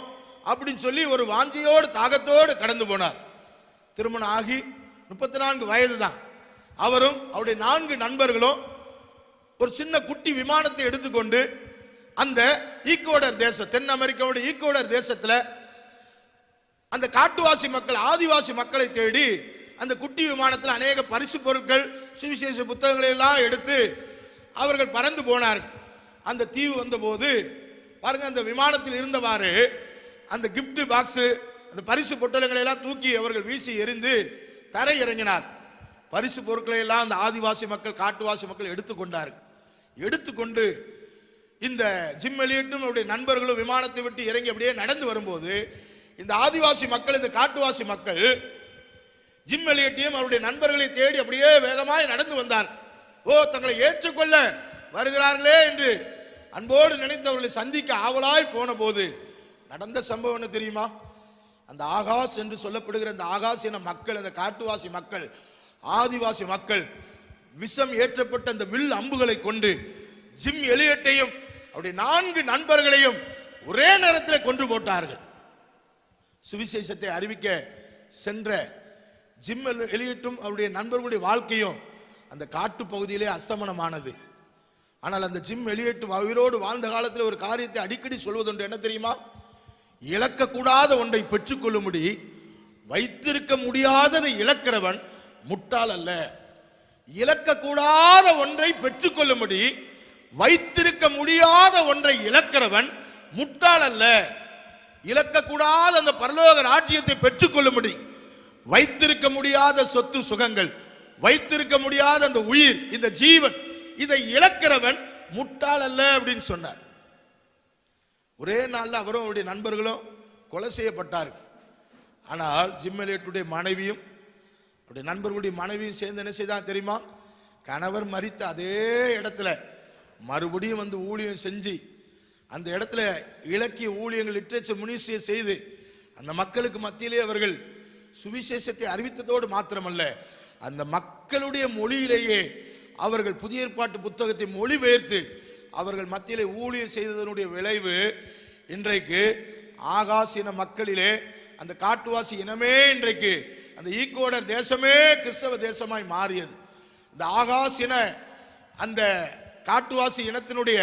அப்படின்னு சொல்லி ஒரு வாஞ்சையோடு தாகத்தோடு கடந்து போனார். திருமணம் ஆகி 34 வயது தான். அவரும் அவருடைய 4 நண்பர்களும் ஒரு சின்ன குட்டி விமானத்தை எடுத்துக்கொண்டு அந்த ஈக்குவடர் தேசம், தென் அமெரிக்காவுடைய ஈக்குவடர் தேசத்தில் அந்த காட்டுவாசி மக்கள், ஆதிவாசி மக்களை தேடி அந்த குட்டி விமானத்தில் அநேக பரிசு பொருட்கள், சுவிசேஷ புத்தகங்களை எல்லாம் எடுத்து அவர்கள் பறந்து போனார்கள். அந்த தீவு வந்தபோது பாருங்க, அந்த விமானத்தில் இருந்தவாறு அந்த கிஃப்ட் பாக்ஸ், அந்த பரிசு பொட்டலங்களை எல்லாம் தூக்கி அவர்கள் வீசி எறிந்து தரை இறங்கினார். பரிசு பொருட்களை எல்லாம் அந்த ஆதிவாசி மக்கள், காட்டுவாசி மக்கள் எடுத்துக்கொண்டார்கள். எடுத்துக்கொண்டு இந்த ஜிம் எலியட்டும் அவருடைய நண்பர்களும் விமானத்தை விட்டு இறங்கி அப்படியே நடந்து வரும்போது இந்த ஆதிவாசி மக்கள், இந்த காட்டுவாசி மக்கள் ஜிம் எலியட்டையும் அவருடைய நண்பர்களை தேடி அப்படியே வேகமாய் நடந்து வந்தார். ஓ, தங்களை ஏற்றுக்கொள்ள வருகிறார்களே என்று அன்போடு நினைத்தவர்களை சந்திக்க ஆவலாய் போன போது நடந்த சம்பவம் என்ன தெரியுமா? அந்த ஆகாஷ் என்று சொல்லப்படுகிற அந்த ஆகாஷ் என மக்கள், அந்த காட்டுவாசி மக்கள், ஆதிவாசி மக்கள் விஷம் ஏற்றப்பட்ட அந்த வில் அம்புகளை கொண்டு ஜிம் எலியட்டையும் அவருடைய 4 நண்பர்களையும் ஒரே நேரத்தில் கொன்று போட்டார்கள். சுவிசேஷத்தை அறிவிக்க சென்ற ஜிம் எலியட்டும் அவருடைய நண்பர்களுடைய வாழ்க்கையும் அந்த காட்டு பகுதியிலே அஸ்தமனமானது. ஆனால் அந்த ஜிம் எலியட் உயிரோடு வாழ்ந்த காலத்தில் ஒரு காரியத்தை அடிக்கடி சொல்வதுண்டு. என்ன தெரியுமா? இழக்கக்கூடாத ஒன்றை பெற்றுக்கொள்ளும்படி வைத்திருக்க முடியாததை இழக்கிறவன் முட்டாள் அல்ல. இழக்கக்கூடாத ஒன்றை பெற்றுக்கொள்ளும்படி வைத்திருக்க முடியாத ஒன்றை இழக்கிறவன் முட்டாள் அல்ல. இழக்கக்கூடாத அந்த பரலோக ராஜ்யத்தை பெற்றுக்கொள்ளும்படி வைத்திருக்க முடியாத சொத்து சுகங்கள், வைத்திருக்க முடியாத அந்த உயிர், இந்த ஜீவன், இதை இழக்கிறவன் முட்டாள் அல்ல அப்படின்னு சொன்னார். ஒரே நாளில் அவரும் அவருடைய நண்பர்களும் கொலை செய்யப்பட்டார்கள். ஆனால் ஜிம் எலியட்டுடைய மனைவியும் அவருடைய நண்பர்களுடைய மனைவியும் சேர்ந்து என்ன செய்தான் தெரியுமா? கணவர் மரித்த அதே இடத்துல மறுபடியும் வந்து ஊழியம் செஞ்சு, அந்த இடத்துல இலக்கிய ஊழியங்கள், லிட்ரேச்சர் மினிஸ்ட்ரியை செய்து அந்த மக்களுக்கு மத்தியிலே அவர்கள் சுவிசேஷத்தை அறிவித்ததோடு மாத்திரமல்ல, அந்த மக்களுடைய மொழியிலேயே அவர்கள் புதிய ஏற்பாட்டு புத்தகத்தை மொழிபெயர்த்து அவர்கள் மத்தியிலே ஊழியம் செய்ததனுடைய விளைவு இன்றைக்கு ஆகாஷ் இன மக்களிலே அந்த காட்டுவாசி இனமே இன்றைக்கு அந்த ஈக்குவடர் தேசமே கிறிஸ்தவ தேசமாய் மாறியது. இந்த ஆகாஷ் இன அந்த காட்டுவாசி இனத்தினுடைய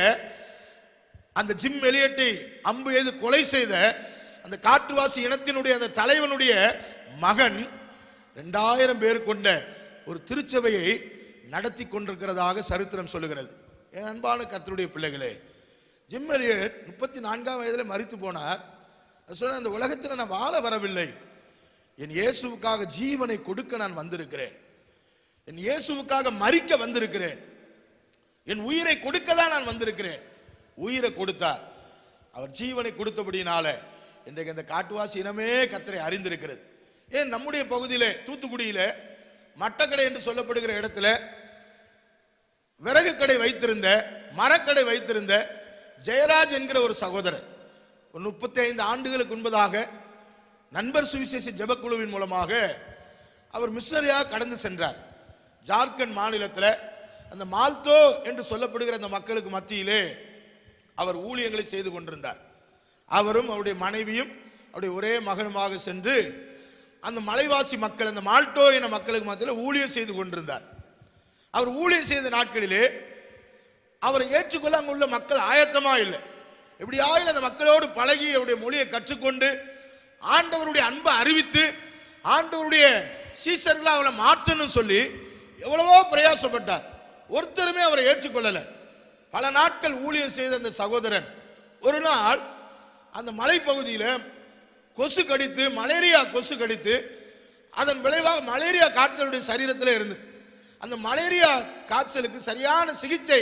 அந்த ஜிம் எலியட்டை அம்பு எய்து கொலை செய்த அந்த காட்டுவாசி இனத்தினுடைய அந்த தலைவனுடைய மகன் 2000 பேர் கொண்ட ஒரு திருச்சபையை நடத்தி கொண்டிருக்கிறதாக சரித்திரம் சொல்லுகிறது. என் அன்பான கர்த்தருடைய பிள்ளைகளே, ஜிம் எலியட் 34ஆம் வயதில் மரித்து போனார். சொன்ன, அந்த உலகத்தில் நான் வாழ வரவில்லை, என் இயேசுவுக்காக ஜீவனை கொடுக்க நான் வந்திருக்கிறேன், என் இயேசுவுக்காக மரிக்க வந்திருக்கிறேன். என் உயிரை கொடுக்க தான் நான் வந்திருக்கிறேன். உயிரை கொடுத்தார். அவர் ஜீவனை கொடுத்தபடினால இன்றைக்கு அந்த காட்டுவாசி இனமே கர்த்தரை அறிந்திருக்கிறது. ஏன் நம்முடைய பகுதியிலே தூத்துக்குடியில மட்டக்கடை என்று சொல்லப்படுகிற இடத்துல விறகு கடை வைத்திருந்த, மரக்கடை வைத்திருந்த ஜெயராஜ் என்கிற ஒரு சகோதரர் 35 ஆண்டுகளுக்கு முன்பதாக நண்பர் சுவிசேஷ ஜெபக்குழுவின் மூலமாக அவர் மிஷனரியாக கடந்து சென்றார். ஜார்க்கண்ட் மாநிலத்தில் அந்த மால்தோ என்று சொல்லப்படுகிற அந்த மக்களுக்கு மத்தியிலே அவர் ஊழியங்களை செய்து கொண்டிருந்தார். அவரும் அவருடைய மனைவியும் அவருடைய ஒரே மகனுமாக சென்று அந்த மலைவாசி மக்கள், அந்த மால்டோ என மக்களுக்கு மத்தியில் ஊழியம் செய்து கொண்டிருந்தார். அவர் ஊழியம் செய்த நாட்களிலே அவரை ஏற்றுக்கொள்ள அங்குள்ள மக்கள் ஆயத்தமா இல்லை. எப்படியாவது அந்த மக்களோடு பழகி அவருடைய மொழியை கற்றுக்கொண்டு ஆண்டவருடைய அன்பை அறிவித்து ஆண்டவருடைய சீசர்களா அவளை மாற்றணும் சொல்லி எவ்வளவோ பிரயாசப்பட்டார். ஒருத்தருமே அவரை ஏற்றுக்கொள்ளல. பல நாட்கள் ஊழியம் செய்த அந்த சகோதரன் ஒரு நாள் அந்த மலைப்பகுதியில் கொசு கடித்து, மலேரியா கொசு கடித்து, அதன் விளைவாக மலேரியா காய்ச்சலுடைய சரீரத்தில் இருந்து அந்த மலேரியா காய்ச்சலுக்கு சரியான சிகிச்சை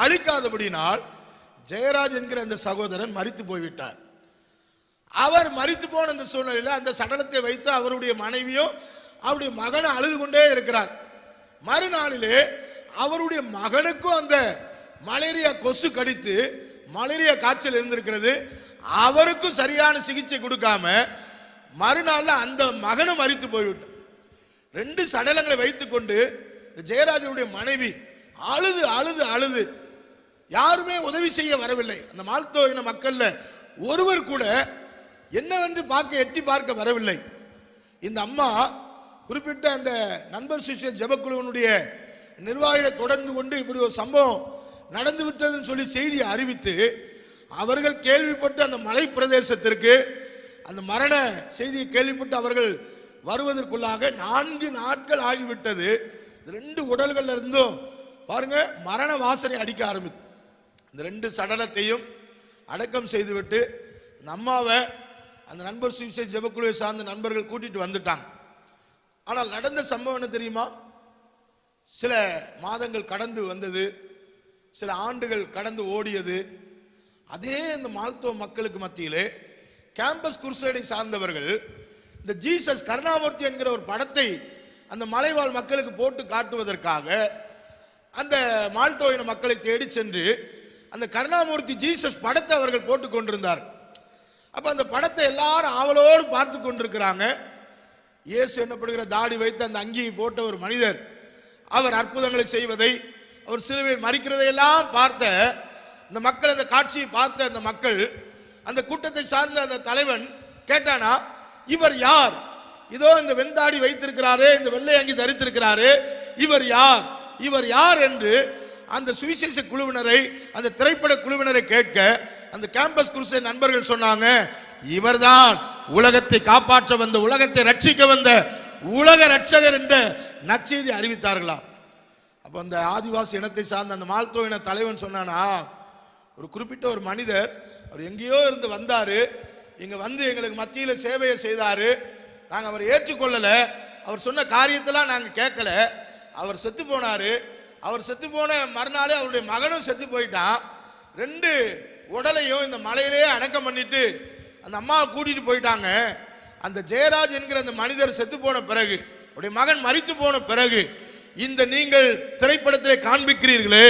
அளிக்காதபடினால் ஜெயராஜ் என்கிற அந்த சகோதரன் மரித்து போய்விட்டார். அவர் மரித்து போன அந்த சூழ்நிலையில் அந்த சடலத்தை வைத்து அவருடைய மனைவியும் அவருடைய மகனும் அழுது கொண்டே இருக்கிறார். மறுநாளிலே அவருடைய மகனுக்கும் அந்த மலேரியா கொசு கடித்து மலேரியா காய்ச்சல் இருந்திருக்கிறது. அவருக்கும் சரியான சிகிச்சை கொடுக்காம மறுநாள் அந்த மகனும் மரித்து போய்விட்டார். 2 சடலங்களை வைத்துக் கொண்டு ஜெயராஜனுடைய மனைவி அழுது அழுது அழுது யாருமே உதவி செய்ய வரவில்லை. அந்த மால்தோ இன மக்கள்ல ஒருவர் கூட என்னவென்று எட்டி பார்க்க வரவில்லை. இந்த அம்மா குறிப்பிட்ட அந்த நண்பர் சுவிசேஷ ஜெபக்குழுவினுடைய நிர்வாகிகளை தொடர்ந்து கொண்டு இப்படி ஒரு சம்பவம் நடந்து விட்டதுன்னு சொல்லி செய்தியை அறிவித்து அவர்கள் கேள்விப்பட்டு அந்த மலை பிரதேசத்திற்கு அந்த மரண செய்தியை கேள்விப்பட்டு அவர்கள் வருவதற்குள்ளாக 4 நாட்கள் ஆகிவிட்டது. 2 உடல்கள் இருந்தும் பாருங்க மரண வாசனை அடிக்க ஆரம்பித்து இந்த 2 சடலத்தையும் அடக்கம் செய்துவிட்டு அந்த அம்மாவை அந்த நண்பர் சுவிசேஷ ஜெபக்குழுவை சார்ந்த நண்பர்கள் கூட்டிட்டு வந்துட்டாங்க. ஆனால் நடந்த சம்பவம் என்ன தெரியுமா? சில மாதங்கள் கடந்து வந்தது, சில ஆண்டுகள் கடந்து ஓடியது. அதே இந்த மால்தோ மக்களுக்கு மத்தியிலே கேம்பஸ் குருசேடை சார்ந்தவர்கள் இந்த ஜீசஸ் கருணாமூர்த்தி என்கிற ஒரு படத்தை அந்த மலைவாழ் மக்களுக்கு போட்டு காட்டுவதற்காக அந்த மால்டோ இன மக்களை தேடி சென்று அந்த கருணாமூர்த்தி ஜீசஸ் படத்தை அவர்கள் போட்டு கொண்டிருந்தார். அப்ப அந்த படத்தை எல்லாரும் ஆவலோடு பார்த்து கொண்டிருக்கிறாங்க. இயேசு என்னப்படுகிற தாடி வைத்து அந்த அங்கியை போட்ட ஒரு மனிதர் அவர் அற்புதங்களை செய்வதை, அவர் சிலுவையில் மரிக்கிறதை எல்லாம் பார்த்த இந்த மக்கள், அந்த காட்சியை பார்த்த அந்த மக்கள், அந்த கூட்டத்தை சார்ந்த அந்த தலைவன் கேட்டானா, இவர் யார்? இதோ இந்த வெண்தாடி வைத்திருக்கிறாரே, இந்த வெள்ளை அங்கி தரித்திருக்கிறாரே, இவர் யார்? இவர் யார் என்று அந்த சுவிசேஷ குழுவினரை, அந்த திரைப்பட குழுவினரை கேட்க அந்த கேம்பஸ் குருசே நண்பர்கள் சொன்னாங்க, இவர்தான் உலகத்தை காப்பாற்ற வந்த, உலகத்தை ரட்சிக்க வந்த உலக ரட்சகர் என்ற நற்செய்தி அறிவித்தார்களாம். அப்ப அந்த ஆதிவாசி இனத்தை சார்ந்த அந்த மால்தோ இன தலைவன் சொன்னானா, ஒரு குறிப்பிட்ட ஒரு மனிதர் அவர் எங்கேயோ இருந்து வந்தாரு, இங்க வந்து எங்களுக்கு மத்தியில சேவையை செய்தாரு, நாங்க அவரை ஏற்றுக்கொள்ளல, அவர் சொன்ன காரியத்தெல்லாம் நாங்க கேட்கல, அவர் செத்து போனாரு, அவர் செத்து போன மறுநாளே அவருடைய மகனும் செத்து போயிட்டான், 2 உடலையும் இந்த மலையிலேயே அடக்கம் பண்ணிட்டு அந்த அம்மாவை கூட்டிட்டு போயிட்டாங்க. அந்த ஜெயராஜ் என்கிற அந்த மனிதர் செத்து போன பிறகு, அவருடைய மகன் மரித்து போன பிறகு, இந்த நீங்கள் திரைப்படத்திலே காண்பிக்கிறீர்களே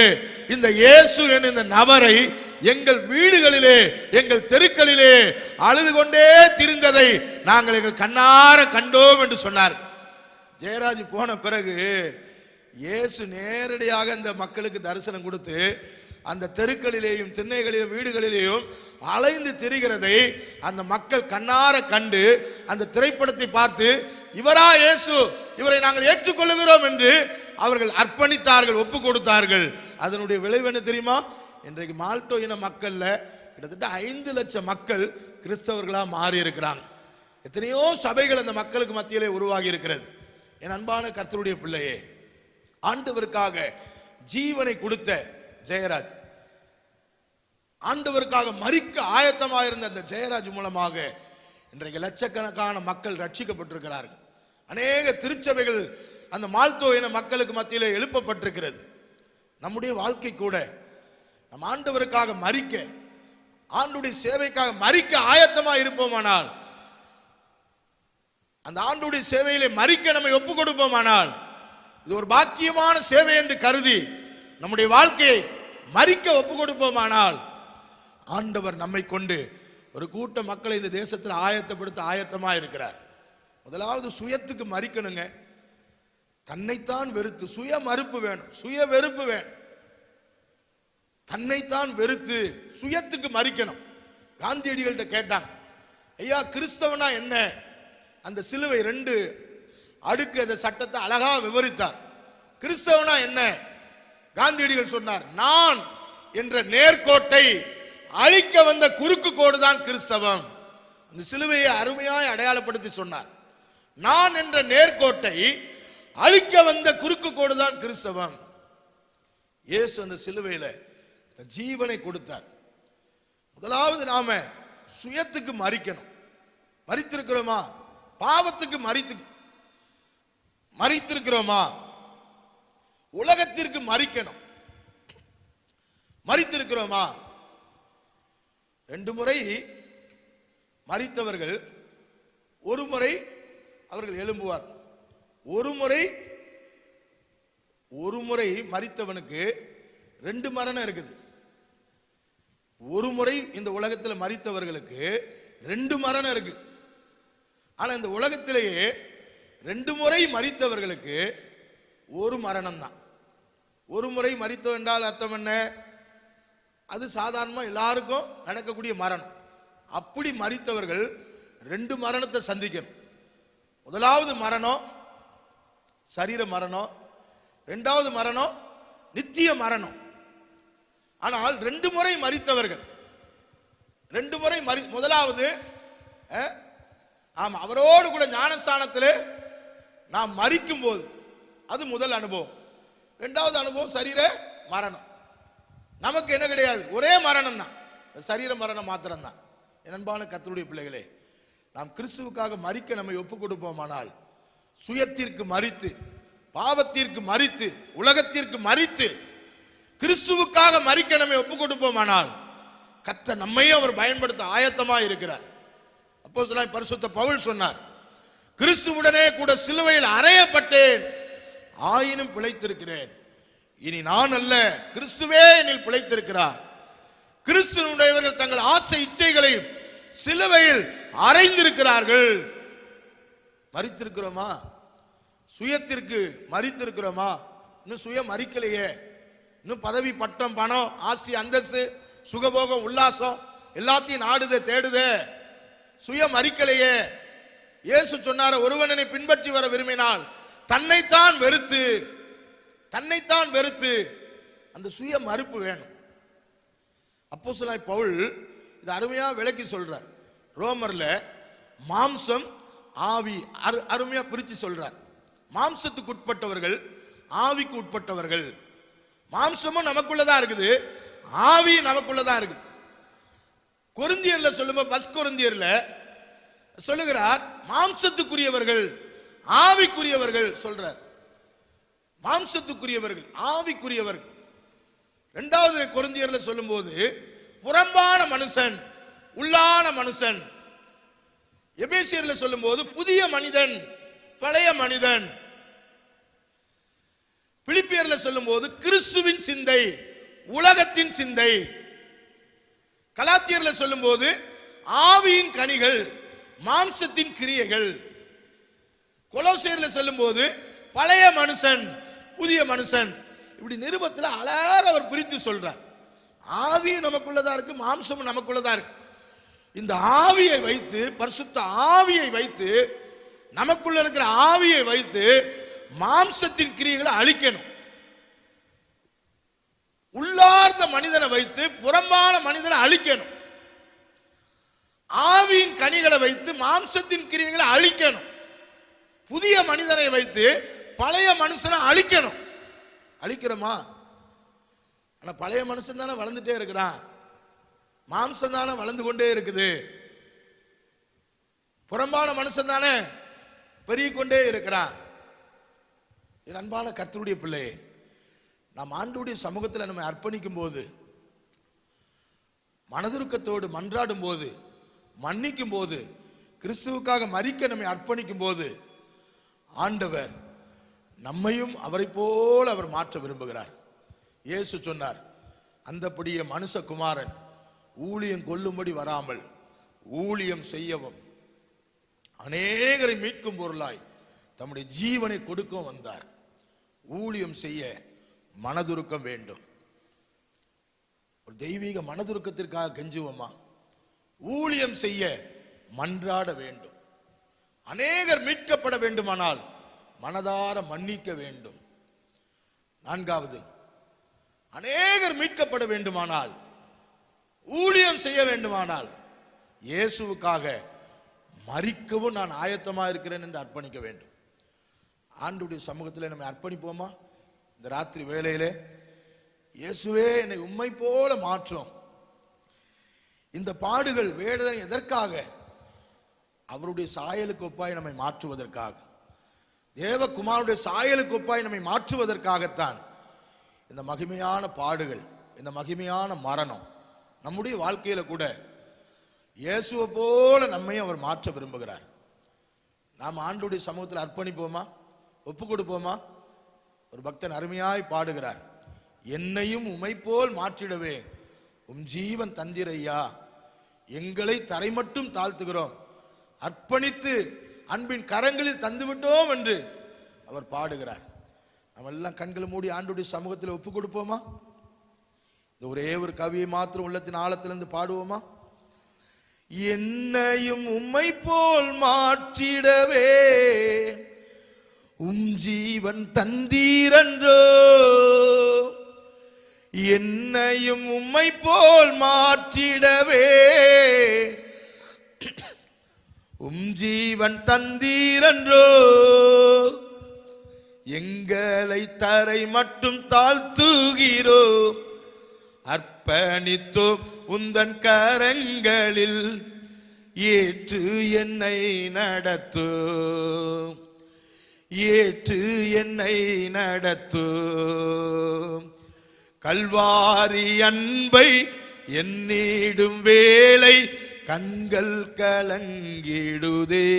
இந்த இயேசு என்ற இந்த நபரை எங்கள் வீடுகளிலே, எங்கள் தெருக்களிலே அழுது கொண்டே திரிந்ததை நாங்கள் எங்கள் கண்ணார கண்டோம் என்று சொன்னார். ஜெயராஜ் போன பிறகு இயேசு நேரடியாக அந்த மக்களுக்கு தரிசனம் கொடுத்து அந்த தெருக்களிலேயும் திண்ணைகளிலும் வீடுகளிலேயும் அலைந்து திரிகிறதை அந்த மக்கள் கண்ணார கண்டு அந்த திரைப்படத்தை பார்த்து, இவரா இயேசு, இவரை நாங்கள் ஏற்றுக்கொள்ளுகிறோம் என்று அவர்கள் அர்ப்பணித்தார்கள், ஒப்பு கொடுத்தார்கள். அதனுடைய விளைவு என்ன தெரியுமா? இன்றைக்கு மால்டோ இன மக்கள்ல கிட்டத்தட்ட 5 லட்சம் மக்கள் கிறிஸ்தவர்களா மாறி இருக்கிறாங்க. எத்தனையோ சபைகள் அந்த மக்களுக்கு மத்தியிலே உருவாகி இருக்கிறது. என் அன்பான கர்த்தருடைய பிள்ளையே, ஆண்டவருக்காக ஜீவனை கொடுத்த ஜெயராஜ், ஆண்டவருக்காக மரிக்க ஆயத்தமாக இருந்த அந்த ஜெயராஜ் மூலமாக இன்றைக்கு லட்சக்கணக்கான மக்கள் நம்முடைய வாழ்க்கை கூட நம் ஆண்டவருக்காக மரிக்க, ஆண்டுடைய சேவைக்காக மரிக்க ஆயத்தமா இருப்போமானால், அந்த ஆண்டுடைய சேவையிலே மரிக்க நம்மை ஒப்பு கொடுப்போமானால், இது ஒரு பாக்கியமான சேவை என்று கருதி நம்முடைய வாழ்க்கையை மரிக்க ஒப்பு கொடுப்போமானால், ஆண்டவர் நம்மை கொண்டு ஒரு கூட்ட மக்களை இந்த தேசத்தில் ஆயத்தப்படுத்த ஆயத்தமா இருக்கிறார். முதலாவது சுயத்துக்கு மரிக்கணுங்க. தன்னைத்தான் வெறுத்து, சுய மறுப்பு வேணும், சுய வெறுப்பு வேணும். தன்னைத்தான் வெறுத்து சுயத்துக்கு மரிக்கணும். காந்தியடிகள்கிட்ட கேட்டாங்க, ஐயா கிறிஸ்தவனா என்ன? அந்த சிலுவை 2 அடுக்கு அந்த சட்டத்தை அழகா விவரித்தார். கிறிஸ்தவனா என்ன? காந்தியடிகள் சொன்னார், நான் என்ற நேர்கோட்டை அழிக்க வந்த குறுக்கு கோடு தான் கிறிஸ்தவம். அந்த சிலுவையை அருமையாய் அடையாளப்படுத்தி சொன்னார். நான் என்ற நேர்கோட்டை அழிக்க வந்த குறுக்கு கோடு தான் கிறிஸ்தவம். இயேசு அந்த சிலுவையில ஜீவனை கொடுத்தார். முதலாவது நாம சுயத்துக்கு மரிக்கணும். மரித்திருக்கிறோமா? பாவத்துக்கு மரித்திருக்கிறோமா? உலகத்திற்கு மரிக்கணும். மரித்திருக்கிறோமா? 2 முறை மரித்தவர்கள் ஒரு முறை அவர்கள் எழும்புவார். ஒரு முறை மரித்தவனுக்கு 2 மரணம் இருக்குது. ஒரு முறை இந்த உலகத்தில் மரித்தவர்களுக்கு 2 மரணம் இருக்கு. ஆனா இந்த உலகத்திலேயே 2 முறை மரித்தவர்களுக்கு 1 மரணம் தான். ஒரு முறை மரித்தோம் என்றால் அர்த்தம் என்ன? அது சாதாரணமா எல்லாருக்கும் நடக்கக்கூடிய மரணம். அப்படி மரித்தவர்கள் 2 மரணத்தை சந்திக்கணும். முதலாவது மரணம் சரீர மரணம், 2வது மரணம் நித்திய மரணம். ஆனால் 2 முறை மரித்தவர்கள், 2 முறை முதலாவது ஆமா அவரோடு கூட ஞானஸ்தானத்தில் நாம் மரிக்கும் போது அது முதல் அனுபவம். 2வது அனுபவம் சரீர மரணம். நமக்கு என்ன கிடையாது, ஒரே மரணம் தான், சரீர மரணம் மாத்திரம் தான். என் அன்பான கர்த்தருடைய பிள்ளைகளே, நாம் கிறிஸ்துவுக்காக மரிக்க நம்மை ஒப்புக் கொடுப்போமானால், சுயத்திற்கு மரித்து, பாவத்திற்கு மரித்து, உலகத்திற்கு மரித்து கிறிஸ்துவுக்காக மரிக்க நம்மை ஒப்புக் கொடுப்போமானால், கர்த்தர் நம்மையும் அவர் பயன்படுத்த ஆயத்தமா இருக்கிறார். அப்போஸ்தலனாகிய பரிசுத்த பவுல் சொன்னார், கிறிஸ்துவுடனே கூட சிலுவையில் அறையப்பட்டேன், ஆயினும் பிழைத்திருக்கிறேன். இனி நான் அல்ல, கிறிஸ்துவே என்னில் பிழைத்திருக்கிறார். கிறிஸ்துவுடையவர்கள் தங்கள் ஆசை இச்சைகளை சிலுவையில் அறைந்திருக்கிறார்கள். மரித்திருக்கிறோமா? சுயத்திற்கு மரித்திருக்கிறோமா? இன்னும் சுயம் மரிக்கலையே. இன்னும் பதவி, பட்டம், பணம், ஆசி, அந்தஸ்து, சுகபோகம், உல்லாசம் எல்லாத்தையும் நாடுதே, தேடுதே. சுயம் மரிக்கலையே. இயேசு சொன்னார், ஒருவனை பின்பற்றி வர விரும்பினால் தன்னைத்தான் வெறுத்து அந்த சுய மறுப்பு வேணும். அப்போஸ்தலனாகிய பவுல் இது அருமையா விளக்கி சொல்றார். ரோமர்ல மாம்சம், ஆவி அருமையா பிரிச்சு சொல்றார். மாம்சத்துக்கு உட்பட்டவர்கள், ஆவிக்கு உட்பட்டவர்கள். மாம்சமும் நமக்குள்ளதான் இருக்குது, ஆவி நமக்குள்ளதான் இருக்குது. கொரிந்தியர்ல சொல்லும்போது, பஸ் கொரிந்தியர்ல சொல்லுகிறார், மாம்சத்துக்குரியவர்கள், ஆவிக்குரியவர்கள் சொல்றார். மாம்சத்துக்குரியவர்கள், ஆவிக்குரியவர்கள். 2வது கொரிந்தியர்ல சொல்லும்போது புறம்பான மனுஷன், உள்ளான மனுஷன். எபேசியர்ல சொல்லும்போது புதிய மனிதன், பழைய மனிதன். பிலிப்பியர்ல சொல்லும்போது கிறிஸ்துவின் சிந்தை, உலகத்தின் சிந்தை. கலாத்தியர்ல சொல்லும்போது ஆவியின் கனிகள், மாம்சத்தின் கிரியைகள். கொலோசியர்ல சொல்லும்போது பழைய மனுஷன், புதிய மனுஷன். இப்படி நிருபத்தில் அழகாக அவர் பிரித்து சொல்றார். ஆவியும் நமக்குள்ளதா இருக்கு, மாம்சமும் நமக்குள்ளதா இருக்கு. இந்த ஆவியை வைத்து, பரிசுத்த ஆவியை வைத்து, நமக்குள்ள இருக்கிற ஆவியை வைத்து மாம்சத்தின் கிரியைகளை அழிக்கணும். உள்ளார்ந்த மனிதனை வைத்து புறம்பான மனிதனை அழிக்கணும். ஆவியின் கனிகளை வைத்து மாம்சத்தின் கிரியைகளை அழிக்கணும். புதிய மனிதனை வைத்து பழைய மனுஷனை அழிக்கணும். அழிக்கிறோமா? ஆனா பழைய மனுஷன் தானே வளர்ந்துட்டே இருக்கிறான், மாம்சம் தானே வளர்ந்து கொண்டே இருக்குது. புறம்பான மனுஷன் தானே பெருகிக் கொண்டே இருக்கிறான். என் அன்பான கர்த்தருடைய பிள்ளை, நாம் ஆண்டவருடைய சமூகத்தில் நம்ம அர்ப்பணிக்கும் போது, மனதுருக்கத்தோடு மன்றாடும் போது, மன்னிக்கும் போது, கிறிஸ்துவுக்காக மரிக்க நம்மை அர்ப்பணிக்கும் போது, ஆண்டவர் நம்மையும் அவரை போல அவர் மாற்ற விரும்புகிறார். இயேசு சொன்னார், அந்தபடியே மனுஷகுமாரன் ஊழியம் கொள்ளும்படி வராமல் ஊழியம் செய்யவும் அநேகரை மீட்கும் பொருளாய் தம்முடைய ஜீவனை கொடுக்கவும் வந்தார். ஊழியம் செய்ய மனதுருக்கம் வேண்டும். ஒரு தெய்வீக மனதுருக்கத்திற்காக கெஞ்சுவோமா? ஊழியம் செய்ய மன்றாட வேண்டும். அநேகர் மீட்கப்பட வேண்டுமானால் மனதார மன்னிக்க வேண்டும். நான்காவது, அநேகர் மீட்கப்பட வேண்டுமானால், ஊழியம் செய்ய வேண்டுமானால், இயேசுவுக்காக மரிக்கவும் நான் ஆயத்தமா இருக்கிறேன் என்று அர்ப்பணிக்க வேண்டும். ஆண்டவருடைய சமூகத்தில் நம்ம அர்ப்பணிப்போமா? இந்த ராத்திரி வேளையிலே, இயேசுவே என்னை உம்மை போல மாற்றும். இந்த பாடுகள் வேதனை எதற்காக? அவருடைய சாயலுக்கு ஒப்பாய் நம்மை மாற்றுவதற்காக, தேவகுமாரனுடைய சாயலுக்கு ஒப்பாய் நம்மை மாற்றுவதற்காகத்தான் இந்த மகிமையான பாடுகள், இந்த மகிமையான மரணம். நம்முடைய வாழ்க்கையில கூட இயேசுவை போல நம்மையும் அவர் மாற்ற விரும்புகிறார். நாம் ஆண்டவருடைய சமூகத்தில் அர்ப்பணிப்போமா? ஒப்பு கொடுப்போமா? ஒரு பக்தன் அருமையாய் பாடுகிறார், என்னையும் உம்மை போல் மாற்றிடவே உம் ஜீவன் தந்திரையா, எங்களை தரை மட்டும் தாழ்த்துகிறோம், அர்ப்பணித்து அன்பின் கரங்களில் தந்துவிட்டோம் என்று அவர் பாடுகிறார். நம்ம எல்லாம் கண்களை மூடி ஆண்டவருடைய சமூகத்தில் ஒப்பு கொடுப்போமா? இந்த ஒரே ஒரு கவியை மாத்திரம் உள்ளத்தின் ஆழத்திலிருந்து பாடுவோமா? என்னையும் உம்மை போல் மாற்றிடவே உம் ஜீவன் தந்தீரன்றோ, என்னையும் உம்மை போல் மாற்றிடவே உம் ஜீவன் தந்தீரன்றோ, எங்களை தரை மட்டும் தாழ்த்துகிறோ, அர்ப்பணித்தோம் உந்தன் கரங்களில், ஏற்று என்னை நடத்து, ஏற்று என்னை நடத்து. கல்வாரி அன்பை எண்ணிடும் வேளை கண்கள் கலங்கிடுதே,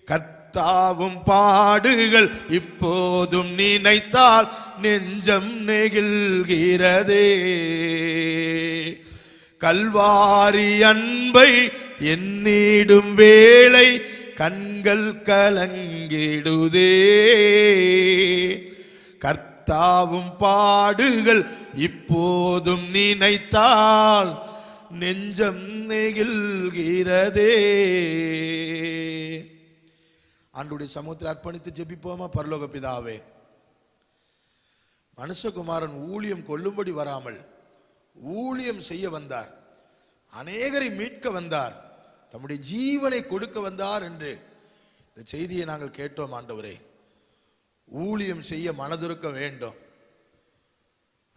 கர்த்தாவும் பாடுகள் இப்போதும் நினைத்தால் நெஞ்சம் நெகிழ்கிறதே. கல்வாரி அன்பை எண்ணிடும் வேளை கண்கள் கலங்கிடுதே, கர்த்தாவும் பாடுகள் இப்போதும் நினைத்தால் நெஞ்சம் நெகிழ்கிறதே. ஆண்டவருடைய சமூகத்தில் அர்ப்பணித்து ஜெபிப்போமா? பரலோக பிதாவே, மனுஷகுமாரன் ஊழியம் கொள்ளும்படி வராமல் ஊழியம் செய்ய வந்தார், அநேகரை மீட்க வந்தார், தம்முடைய ஜீவனை கொடுக்க வந்தார் என்று இந்த செய்தியை நாங்கள் கேட்டோம். ஆண்டவரே, ஊழியம் செய்ய மனதிருக்க வேண்டும்,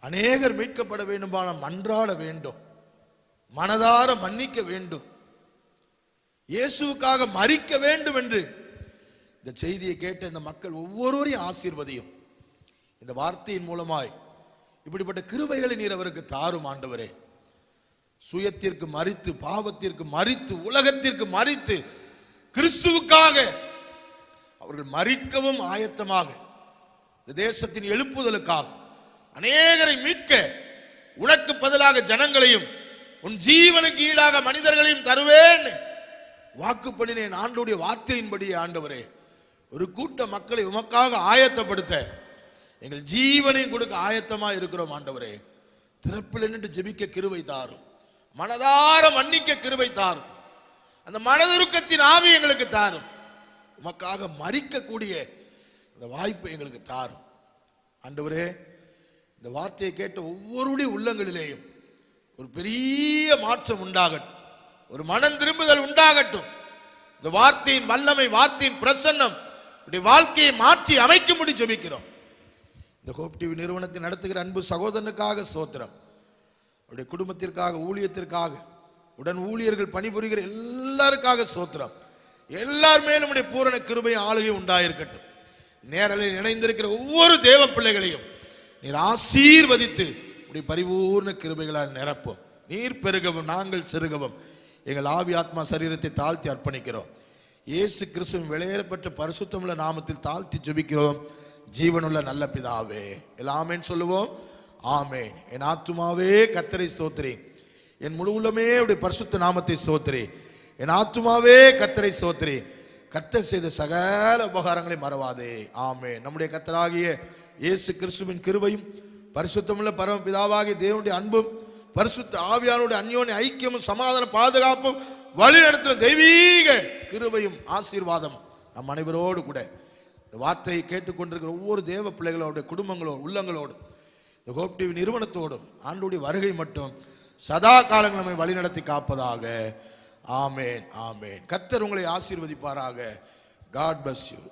அநேகர் மீட்கப்பட வேண்டுமான மன்றாட வேண்டும், மனதார மன்னிக்க வேண்டும், இயேசுவுக்காக மரிக்க வேண்டும் என்று இந்த செய்தியை கேட்ட இந்த மக்கள் ஒவ்வொருவரையும் ஆசீர்வதியும். இந்த வார்த்தையின் மூலமாய் இப்படிப்பட்ட கிருபைகளை நீர் அவருக்கு தாரும். ஆண்டவரே, சுயத்திற்கு மரித்து, பாவத்திற்கு மரித்து, உலகத்திற்கு மரித்து, கிறிஸ்துவுக்காக அவர்கள் மரிக்கவும் ஆயத்தமாக, இந்த தேசத்தின் எழுப்புதலுக்காக அநேகரை மீட்க உனக்கு பதிலாக ஜனங்களையும் உன் ஜீவனுக்கு ஈடாக மனிதர்களையும் தருவேன் வாக்கு பண்ணினேன். ஆண்டவருடைய வார்த்தையின்படி ஆண்டவரே, ஒரு கூட்ட மக்களை உமக்காக ஆயத்தப்படுத்த எங்கள் ஜீவனையும் கொடுக்க ஆயத்தமா இருக்கிறோம். ஆண்டவரே, திறப்பில் நின்று ஜெபிக்க கிருபை தாரும், மனதார மன்னிக்க கிருபை தாரும், அந்த மனதுருக்கத்தின் ஆவி எங்களுக்கு தாரும், உமக்காக மரிக்கக்கூடிய அந்த வாய்ப்பை எங்களுக்கு தாரும். ஆண்டவரே, இந்த வார்த்தையை கேட்ட ஒவ்வொருடைய உள்ளங்களிலேயும் ஒரு பெரிய மாற்றம் உண்டாகட்டும், ஒரு மனம் திரும்புதல் உண்டாகட்டும். இந்த வார்த்தையின் வல்லமை, வார்த்தையின் பிரசன்னம் வாழ்க்கையை மாற்றி அமைக்கும்படி ஜெபிக்கிறோம். இந்த ஹோப் டிவி நிறுவனத்தை நடத்துகிற அன்பு சகோதரனுக்காக ஸ்தோத்திரம், அவருடைய குடும்பத்திற்காக, ஊழியத்திற்காக, உடன் ஊழியர்கள் பணிபுரிகிற எல்லாருக்காக ஸ்தோத்திரம். எல்லார் மேலும் பூரண கிருபை ஆளுகை உண்டாயிருக்கட்டும். நேரலையில் இணைந்திருக்கிற ஒவ்வொரு தேவ பிள்ளைகளையும் நீர் ஆசீர்வதித்து உடைய பரிபூர்ண கிருபைகளால் நிரப்பும். நீர் பெருகவும் நாங்கள் சிறுகவும் எங்கள் ஆவி ஆத்மா சரீரத்தை தாழ்த்தி அர்ப்பணிக்கிறோம். இயேசு கிறிஸ்துவின் விலையேறப்பட்ட பரிசுத்தமுள்ள நாமத்தில் தாழ்த்தி ஜெபிக்கிறோம் ஜீவனுள்ள நல்ல பிதாவே. எல்லாம் ஆமென் சொல்லுவோம். ஆமென். என் ஆத்துமாவே கர்த்தரை ஸ்தோத்திரி, என் முழு உள்ளமே உடைய பரிசுத்த நாமத்தை ஸ்தோத்திரி. என் ஆத்துமாவே கர்த்தரை ஸ்தோத்திரி, கர்த்தர் செய்த சகல உபகாரங்களை மறவாதே. ஆமென். நம்முடைய கர்த்தராகிய இயேசு கிறிஸ்துவின் கிருபையும் பரிசுத்தமுள்ள பரமபிதாவாகிய தேவனுடைய அன்பும் பரிசுத்த ஆவியானவருடைய அந்யோன்ய ஐக்கியமும் சமாதான பாதுகாப்பும் வழி நடத்தும் தெய்வீக கிருபையும் ஆசீர்வாதம் நம் அனைவரோடு கூட இந்த வார்த்தையை கேட்டுக்கொண்டிருக்கிற ஒவ்வொரு தேவ பிள்ளைகளோட குடும்பங்களோடு உள்ளங்களோடு இந்த ஹோப் டிவி நிறுவனத்தோடும் ஆண்டுடைய வருகை மட்டும் சதா காலங்கள் நம்மை வழிநடத்தி காப்பதாக. ஆமேன். ஆமேன். கர்த்தர் உங்களை ஆசீர்வதிப்பாராக. God bless you.